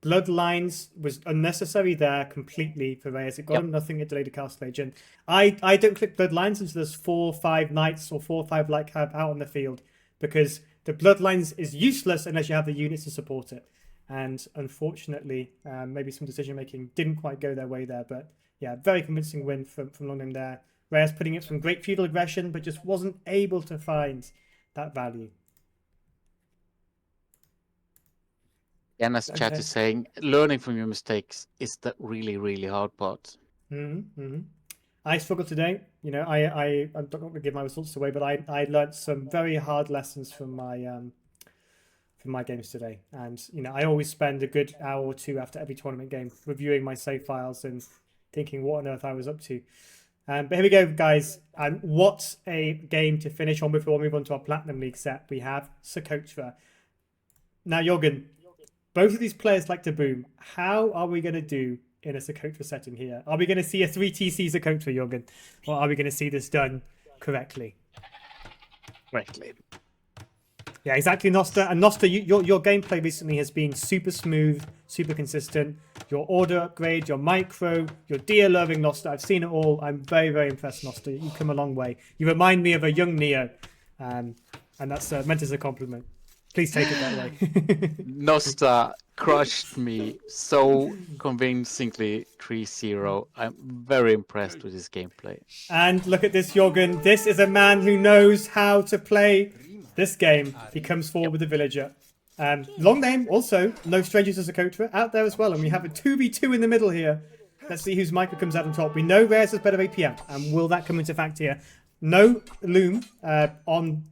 Bloodlines was unnecessary there completely for Raez. It got him nothing, it delayed a castle age. And I don't click Bloodlines until there's 4 or 5 knights or 4 or 5 like have out on the field, because the Bloodlines is useless unless you have the units to support it. And unfortunately, maybe some decision making didn't quite go their way there. But yeah, very convincing win from Looongname there. Raez putting in some great feudal aggression, but just wasn't able to find that value. And as chat is saying, learning from your mistakes is the really, really hard part. I struggled today. You know, I'm not going to give my results away, but I learned some very hard lessons from my games today. And you know, I always spend a good hour or 2 after every tournament game reviewing my save files and thinking what on earth I was up to. But here we go, guys. And what a game to finish on before we move on to our Platinum League set. We have Socotra. Now, Jorgen, both of these players like to boom. How are we going to do in a Socotra setting here? Are we going to see a 3TC Socotra, Jorgen? Or are we going to see this done correctly? Correctly. Yeah, exactly, Noster. And Noster, your gameplay recently has been super smooth, super consistent. Your order upgrade, your micro, your dealer-loving Noster. I've seen it all. I'm very, very impressed, Noster. You've come a long way. You remind me of a young Neo. And that's meant as a compliment. Please take it that way. Noster crushed me so convincingly 3-0. I'm very impressed with his gameplay. And look at this, Jorgen. This is a man who knows how to play this game. He comes forward with the villager. Looongname, also, no strangers to Socotra, out there as well. And we have a 2v2 in the middle here. Let's see whose micro comes out on top. We know Raez has better APM. And will that come into fact here? No Loom on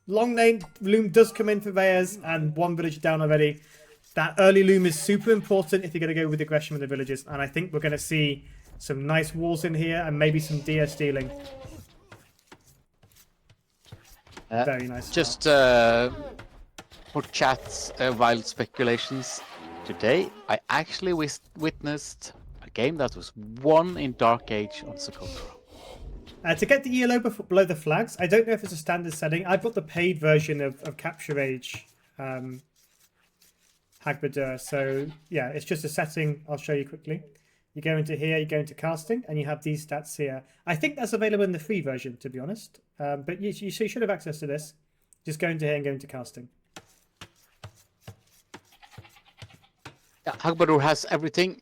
Looongname. Loom does come in for Raez, and 1 village down already. That early Loom is super important if you're going to go with aggression with the villagers. And I think we're going to see some nice walls in here and maybe some deer stealing. Very nice. Just for chat's wild speculations, today I actually witnessed a game that was won in Dark Age on Socotra. To get the ELO below the flags, I don't know if it's a standard setting. I've got the paid version of Capture Age Hagbadur. So yeah, it's just a setting. I'll show you quickly. You go into here, you go into casting, and you have these stats here. I think that's available in the free version, to be honest. But you should have access to this. Just go into here and go into casting. Yeah, Hagbadur has everything.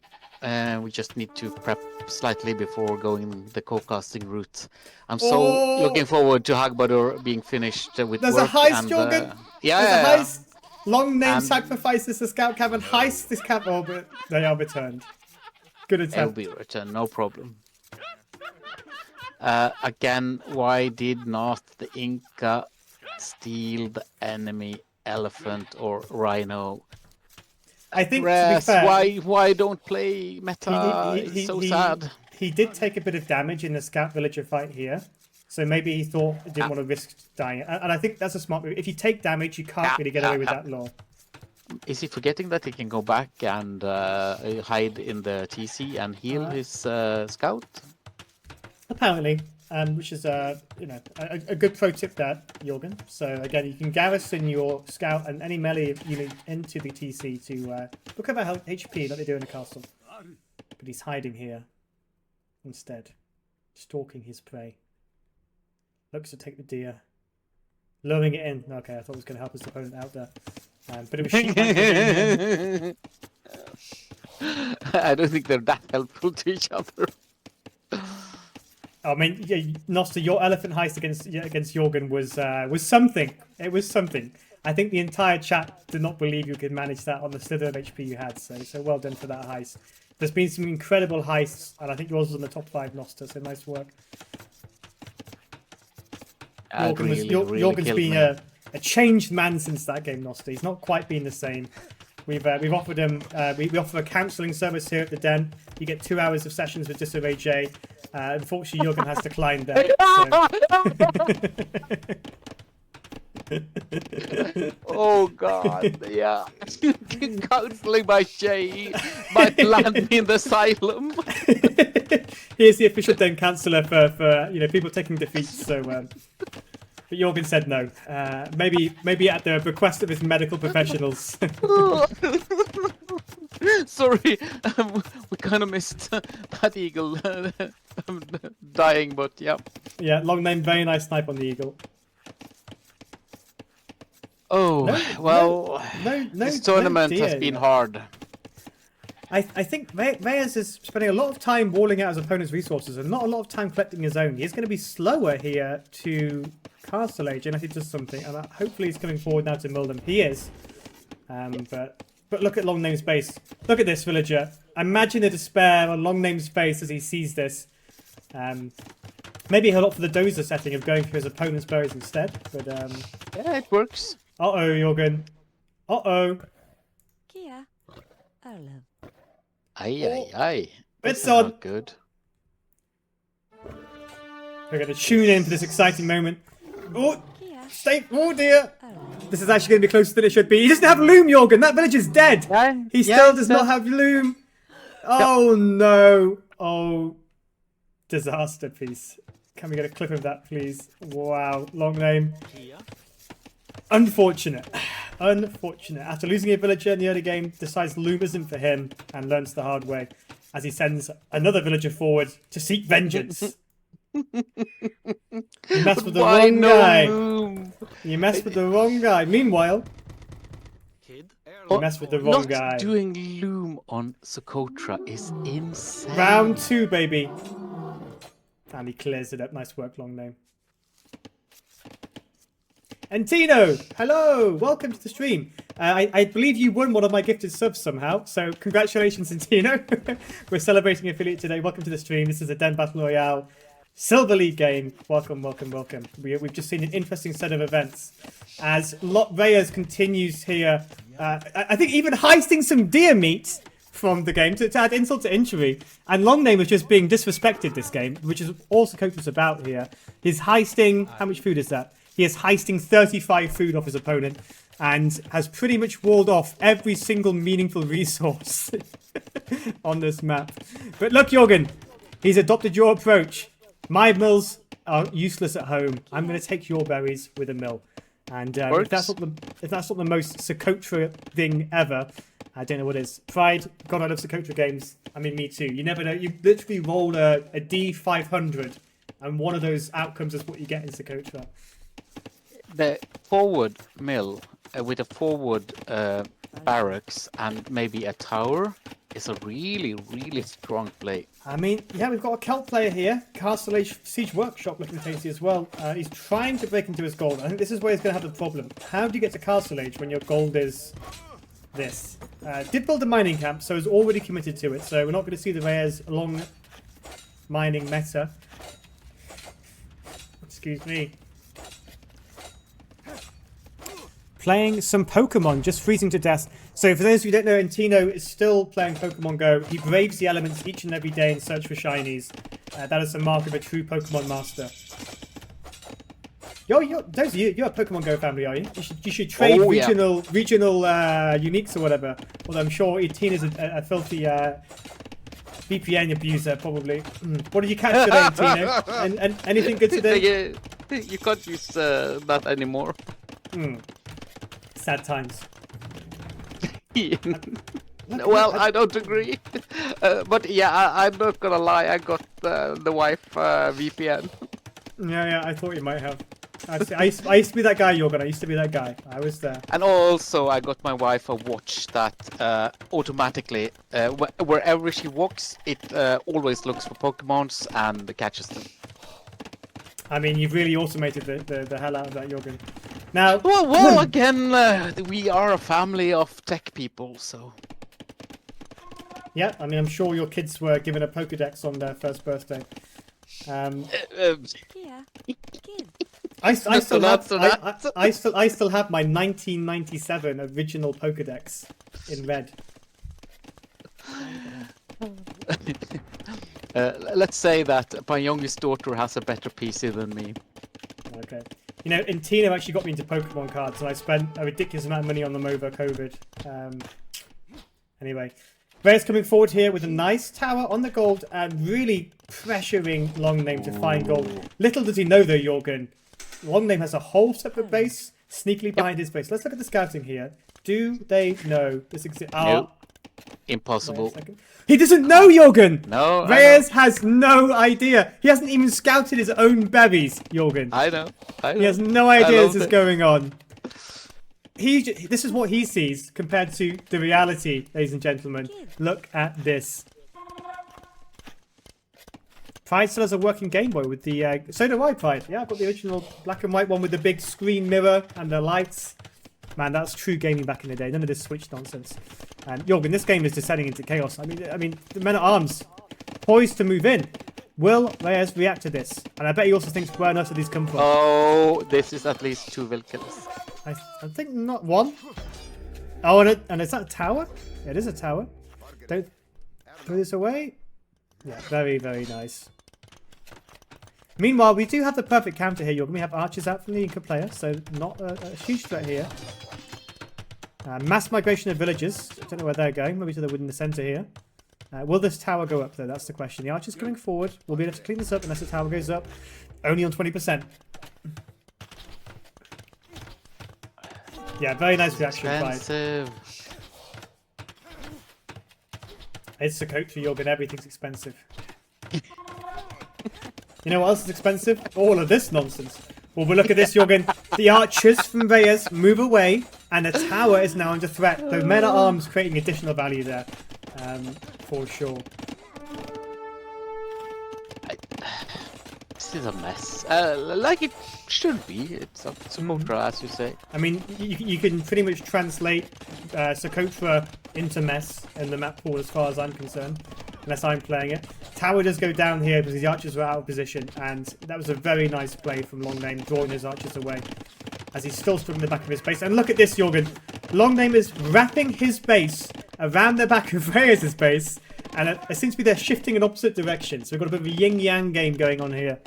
We just need to prep slightly before going the co-casting route. I'm so looking forward to Hagbadur being finished with There's work. a heist, and, Jorgen! Yeah, There's a heist! Looongname And- sacrifices the scout cab and heists this cab. Oh, but they are returned. Good It'll attempt. be returned, no problem. Again, why did not the Inca steal the enemy elephant or rhino? I think, to be Raez, fair, why don't play meta? It's so sad. He did take a bit of damage in the scout villager fight here. So maybe he thought he didn't want to risk dying. And I think that's a smart move. If you take damage, you can't really get away with that law. Is he forgetting that he can go back and hide in the TC and heal his scout? Apparently, which is a good pro tip there, Jorgen. So again, you can garrison your scout and any melee unit into the TC to recover HP like they do in the castle. But he's hiding here instead, stalking his prey. Looks to take the deer, luring it in. Okay, I thought it was going to help his opponent out there, but it was sheep. I don't think they're that helpful to each other. I mean, yeah, Noster, your elephant heist against Jorgen was something. It was something. I think the entire chat did not believe you could manage that on the slither of HP you had. So well done for that heist. There's been some incredible heists, and I think yours was in the top 5, Noster. So nice work. Jorgen's been a changed man since that game, Noster. He's not quite been the same. We've offered him we offer a counselling service here at the Den. You get 2 hours of sessions with Disarray J. Unfortunately, Jorgen has declined there. So. Oh God, yeah. Counseling by Jay might land me in the asylum. Here's the official Den counsellor for people taking defeats. So, but Jorgen said no. Maybe at the request of his medical professionals. Sorry, we kind of missed that eagle dying, but yeah. Yeah, Looongname, very nice snipe on the eagle. Oh, this tournament has been hard. I think Raez is spending a lot of time walling out his opponent's resources and not a lot of time collecting his own. He's going to be slower here to Castle Age unless he does something, and hopefully he's coming forward now to mill them. He is. But look at Loongname's base. Look at this, villager. Imagine the despair on Loongname's face as he sees this. Maybe he'll opt for the dozer setting of going for his opponent's berries instead. But yeah, it works. Uh-oh, Jorgen. Uh-oh. Kia. Arlo. Aye. It's on. Not good. We're going to tune in for this exciting moment. Oh, Kia. stay. Oh, dear. Arlo. This is actually going to be closer than it should be. He doesn't have loom, Jorgen. That village is dead. Yeah, He still does not have loom. Oh, no. Oh, disaster piece. Can we get a clip of that, please? Wow. Looongname. Unfortunate. Unfortunate. After losing a villager in the early game, decides loom isn't for him and learns the hard way as he sends another villager forward to seek vengeance. You messed with the wrong guy. Loom? You messed with the wrong guy. Meanwhile, you messed with the wrong Not guy. doing loom on Socotra is insane. Round 2, baby. And he clears it up. Nice work, Looongname. And Tino, hello, welcome to the stream. I believe you won one of my gifted subs somehow, so congratulations, Tino. We're celebrating affiliate today. Welcome to the stream. This is a Den Battle Royale Silver League game. Welcome. We've just seen an interesting set of events as Raez continues here. I think even heisting some deer meat from the game to add insult to injury. And Looongname was just being disrespected this game, which is all Socotra's about here. He's heisting, how much food is that? He is heisting 35 food off his opponent and has pretty much walled off every single meaningful resource on this map. But look, Jorgen, he's adopted your approach. My mills are useless at home. I'm going to take your berries with a mill. And if that's not the most Socotra thing ever, I don't know what it is. Pride, God, I love Socotra games. I mean, me too. You never know. You literally roll a D500, and one of those outcomes is what you get in Socotra. The forward mill with a forward barracks and maybe a tower is a really, really strong play. I mean, yeah, we've got a Celt player here. Castle Age Siege Workshop looking tasty as well. He's trying to break into his gold. I think this is where he's going to have the problem. How do you get to Castle Age when your gold is this? Did build a mining camp, so is already committed to it. So we're not going to see the Raez long mining meta. Excuse me. Playing some Pokemon, just freezing to death. So for those of you who don't know, Antino is still playing Pokemon Go. He braves the elements each and every day in search for shinies. That is the mark of a true Pokemon master. You're a Pokemon Go family, are you? You should trade regional uniques or whatever. Although I'm sure Antino's a filthy VPN abuser, probably. What did you catch today, Antino? And anything good today? You can't use that anymore. Sad times. Well, I don't agree. But yeah, I'm not gonna lie, I got the wife VPN. Yeah, I thought you might have. I used to be that guy, Jorgen. I used to be that guy. I was there. And also, I got my wife a watch that automatically, wherever she walks, it always looks for Pokemons and catches them. I mean, you've really automated the hell out of that, Jorgen. Now, well, again, we are a family of tech people, so. Yeah, I mean, I'm sure your kids were given a Pokedex on their first birthday. I still have my 1997 original Pokedex in red. Let's say that my youngest daughter has a better PC than me. Okay. You know, Antino actually got me into Pokemon cards, and I spent a ridiculous amount of money on them over COVID. Anyway, Raez coming forward here with a nice tower on the gold and really pressuring Looongname to find gold. Little does he know, though, Jorgen. Looongname has a whole separate base sneakily behind his base. Let's look at the scouting here. Do they know this exists? Nope. Impossible. He doesn't know, Jorgen! No, Raez has no idea. He hasn't even scouted his own berries, Jorgen. I know. He has no idea this is going on. This is what he sees compared to the reality, ladies and gentlemen. Look at this. Pride still has a working Game Boy with the... so do I, Pride. Yeah, I've got the original black and white one with the big screen mirror and the lights. Man, that's true gaming back in the day. None of this Switch nonsense. And Jorgen, this game is descending into chaos. I mean, the men at arms poised to move in. Will Raez react to this? And I bet he also thinks where on earth did these come from? Oh, this is at least 2 Vilkins. I think not one. Oh, and is that a tower? Yeah, it is a tower. Don't throw this away. Yeah, very, very nice. Meanwhile, we do have the perfect counter here, Jorgen. We have archers out from the Inca player, so not a huge threat here. Mass migration of villagers. I don't know where they're going. Maybe to the wood in the centre here. Will this tower go up, though? That's the question. The archers coming forward. We'll be able to clean this up unless the tower goes up. Only on 20%. Yeah, very nice reaction. Expensive. It's Socotra, Jorgen. Everything's expensive. You know what else is expensive? All of this nonsense. Well, we'll look at this, Jorgen. The archers from Raez move away, and the tower is now under threat. The men at arms creating additional value there, for sure. This is a mess. Like it should be. It's a Socotra, as you say. I mean, you can pretty much translate Socotra into mess in the map pool as far as I'm concerned. Unless I'm playing it. Tower does go down here because the archers were out of position, and that was a very nice play from Looongname, drawing his archers away as he's still stood in the back of his base. And look at this, Jorgen. Looongname is wrapping his base around the back of Raez's base, and it seems to be they're shifting in opposite directions. So we've got a bit of a yin-yang game going on here.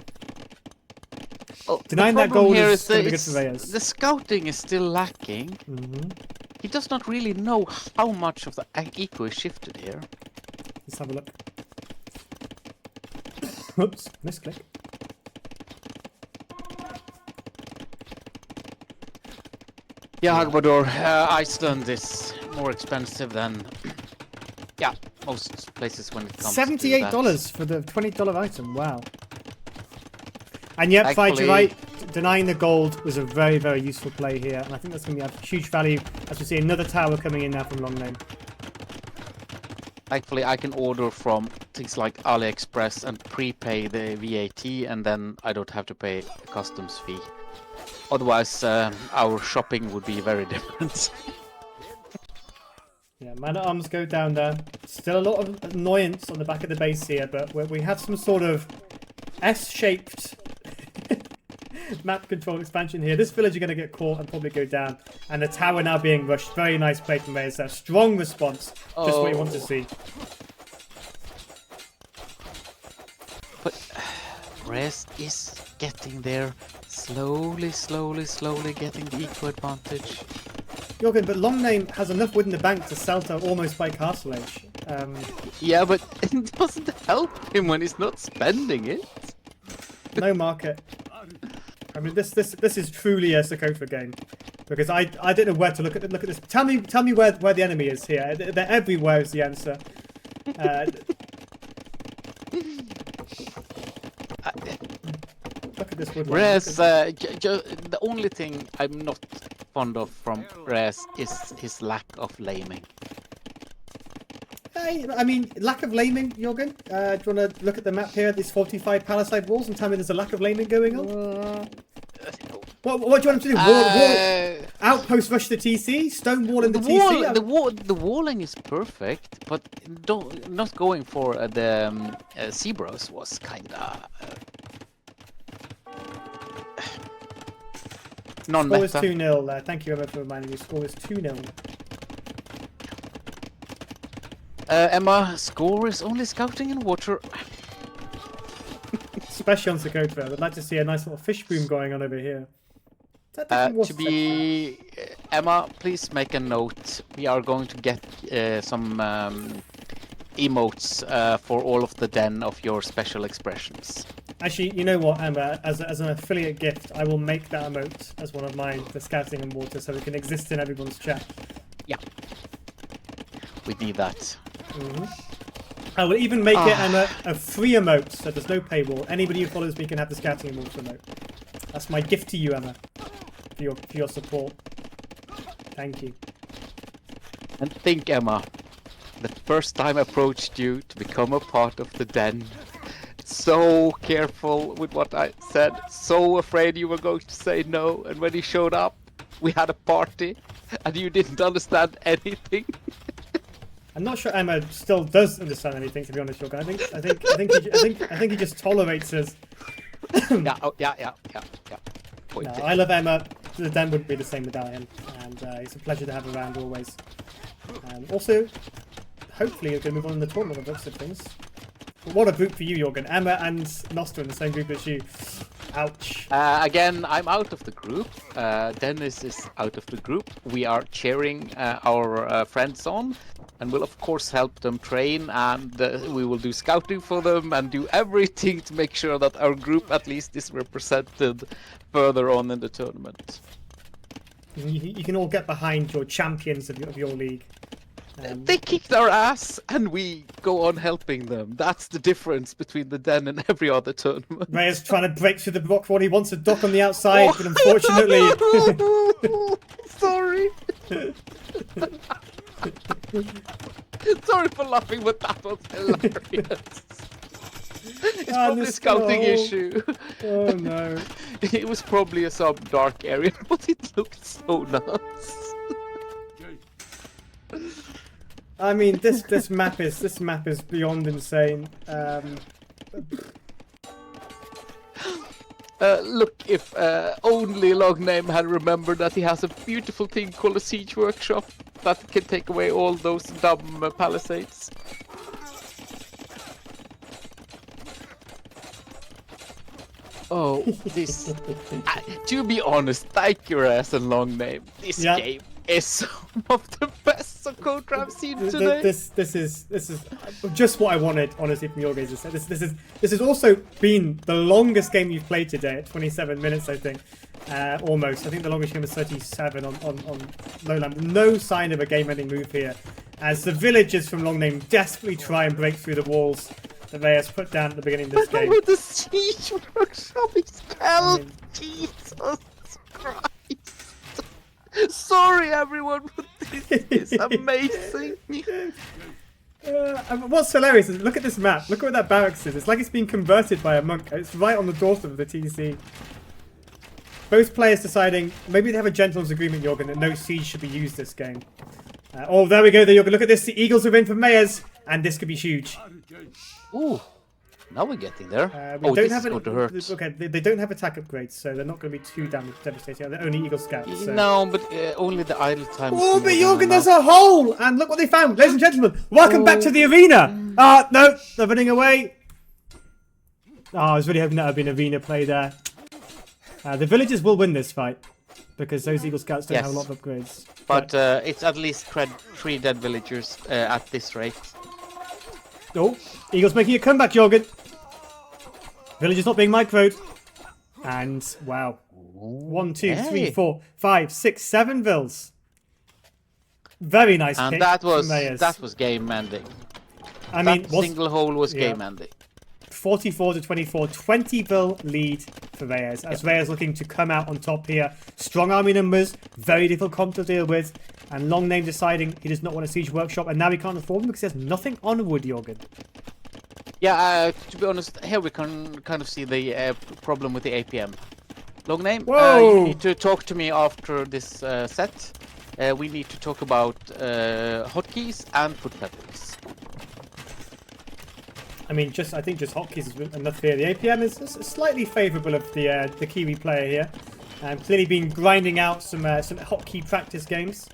Oh, Denying that gold is going to be good for Raez. The scouting is still lacking. He does not really know how much of the eco is shifted here. Let's have a look. Oops, misclick. Yeah, Agbador, Iceland is more expensive than yeah, most places when it comes $78 to that. for the $20 item. Wow. And yet, Fight, you're Thankfully- right. Denying the gold was a very, very useful play here, and I think that's going to have huge value as we see another tower coming in now from Looongname. Thankfully, I can order from things like AliExpress and prepay the VAT, and then I don't have to pay a customs fee. Otherwise, our shopping would be very different. Yeah, man-at-arms go down there. Still a lot of annoyance on the back of the base here, but we have some sort of S-shaped map control expansion here. This villager going to get caught and probably go down. And the tower now being rushed. Very nice play from Raez there. Strong response. Just what you want to see. But Raez is getting there. Slowly getting the eco advantage. Jorgen, but Looongname has enough wood in the bank to sell to almost by castle age. Yeah, but it doesn't help him when he's not spending it. No market. I mean, this is truly a Sokotra game, because I don't know where to look at this. Tell me where the enemy is here. They're everywhere is the answer. Look at this wood. Raez, the only thing I'm not fond of from Raez is his lack of laming. I mean, lack of laming, Jorgen. Do you want to look at the map here? These 45 palisade walls, and tell me there's a lack of laming going on. What do you want him to do? Wall, outpost rush the TC, stone wall in the TC. The walling is perfect, but not going for the Zebras was kinda non-meta. Score is 2-0. Thank you, Emma, for reminding me. Score is 2-0. Emma, score is only scouting and water. Especially on Sokotra. I'd like to see a nice little fish boom going on over here. Emma, please make a note. We are going to get some emotes for all of the den of your special expressions. Actually, you know what, Emma? As an affiliate gift, I will make that emote as one of mine for scouting and water, so it can exist in everyone's chat. Yeah, we need that. I will even make it, Emma, a free emote, so there's no paywall. Anybody who follows me can have the scouting and water emote. That's my gift to you, Emma, for your support. Thank you. And think, Emma, the first time I approached you to become a part of the den, so careful with what I said, so afraid you were going to say no, and when you showed up, we had a party, and you didn't understand anything. I'm not sure Emma still does understand anything, to be honest, Jorgen. I think he just tolerates us. Yeah. No, I love Emma. The den wouldn't be the same without him, and it's a pleasure to have around always. Also, hopefully you're going to move on in the tournament of looks of things. But what a group for you, Jorgen. Emma and Noster in the same group as you. Ouch. Again, I'm out of the group. Dennis is out of the group. We are cheering our friends on, and will of course help them train, and we will do scouting for them and do everything to make sure that our group at least is represented further on in the tournament. You can all get behind your champions of your league. They kicked our ass, and we go on helping them. That's the difference between the den and every other tournament. Raez trying to break through the block wall. He wants a dock on the outside, but unfortunately... Sorry. Sorry for laughing, but that was hilarious. It's probably a scouting issue. Oh no. It was probably some dark area, but it looked so nuts. I mean, this map is beyond insane. Look, if only Looongname had remembered that he has a beautiful thing called a siege workshop that can take away all those dumb palisades. Oh, this... to be honest, thank your ass and Looongname. This game is some of the best coach I've seen today. This is just what I wanted, honestly, from your guys' set. This has also been the longest game you've played today at 27 minutes, I think. Almost. I think the longest game was 37 on Lowland. No sign of a game-ending move here, as the villagers from Looongname desperately try and break through the walls that Raez put down at the beginning of this game. With the siege workshop is hell. Jesus Christ. Sorry everyone, but this is amazing. What's hilarious is look at this map. Look at where that barracks is. It's like it's been converted by a monk. It's right on the doorstep of the TDC. Both players deciding maybe they have a gentleman's agreement, Jorgen, that no siege should be used this game. Oh, there we go, there, Jorgen. Look at this. The Eagles are in for Raez, and this could be huge. Ooh, now we're getting there. We don't this have is going to hurt. Okay, they don't have attack upgrades, so they're not going to be too devastating. They're only Eagle Scouts. So. No, but only the idle time. Oh, but Jorgen, there's a hole! And look what they found. Ladies and gentlemen, welcome back to the arena. No, they're running away. I was really hoping that would be an arena play there. The villagers will win this fight because those Eagle Scouts don't have a lot of upgrades. But it's at least 3 dead villagers at this rate. Oh, Eagles making a comeback, Jorgen. Villagers not being microed. And wow. 1, 2, 3, 4, 5, 6, 7 vills. Very nice pick. And that was game ending. I mean, that single hole was game ending. 44 to 24, 20 vil lead for Raez. As Raez looking to come out on top here. Strong army numbers, very difficult comp to deal with. And Looongname deciding he does not want a siege workshop, and now he can't afford them because there's nothing on wood, Jorgen. Yeah, to be honest, here we can kind of see the problem with the APM. Looongname, you need to talk to me after this set. We need to talk about hotkeys and foot pedals. I mean, I think just hotkeys is enough here. The APM is slightly favourable of the Kiwi player here. Clearly been grinding out some hotkey practice games.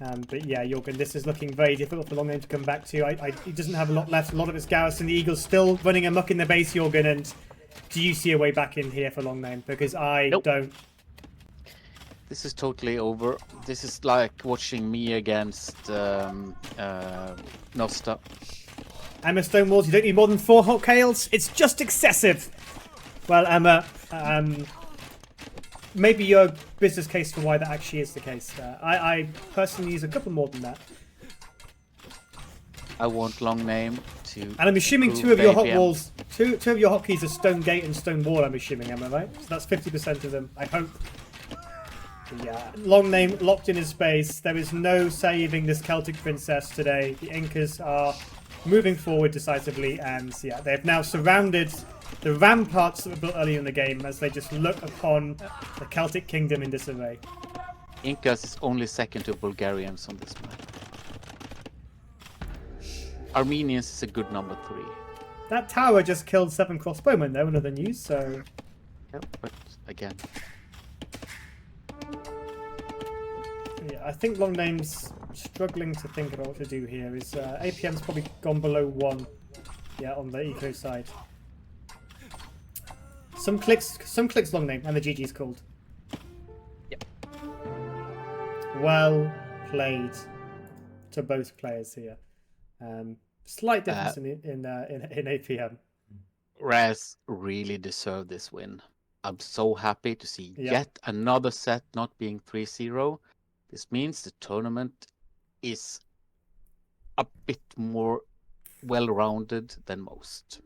But yeah, Jorgen, this is looking very difficult for Looongname to come back to. He doesn't have a lot left. A lot of his garrison. The Eagles still running amok in the base, Jorgen. And do you see a way back in here for Looongname? Because I don't. This is totally over. This is like watching me against Nosta. Emma Stonewalls, you don't need more than 4 hot kales. It's just excessive. Well, Emma, maybe your business case for why that actually is the case. I personally use a couple more than that. I want Looongname to. And I'm assuming 2 of your hot walls, two of your hotkeys are Stone Gate and Stone Wall. I'm assuming, am I right? So that's 50% of them. I hope. But yeah, Looongname locked in his space. There is no saving this Celtic princess today. The Incas are moving forward decisively, and yeah, they've now surrounded the ramparts that were built earlier in the game as they just look upon the Celtic kingdom in disarray. Incas is only second to Bulgarians on this map. Armenians is a good number 3. That tower just killed 7 crossbowmen though, another news, so... Yep, but again... Yeah, I think Looongname's struggling to think about what to do here. His APM's probably gone below 1. Yeah, on the eco side. Some clicks Looongname, and the GG's called. Yep. Well played to both players here. Slight difference in APM. Raez really deserved this win. I'm so happy to see yet another set not being 3-0. This means the tournament is a bit more well-rounded than most.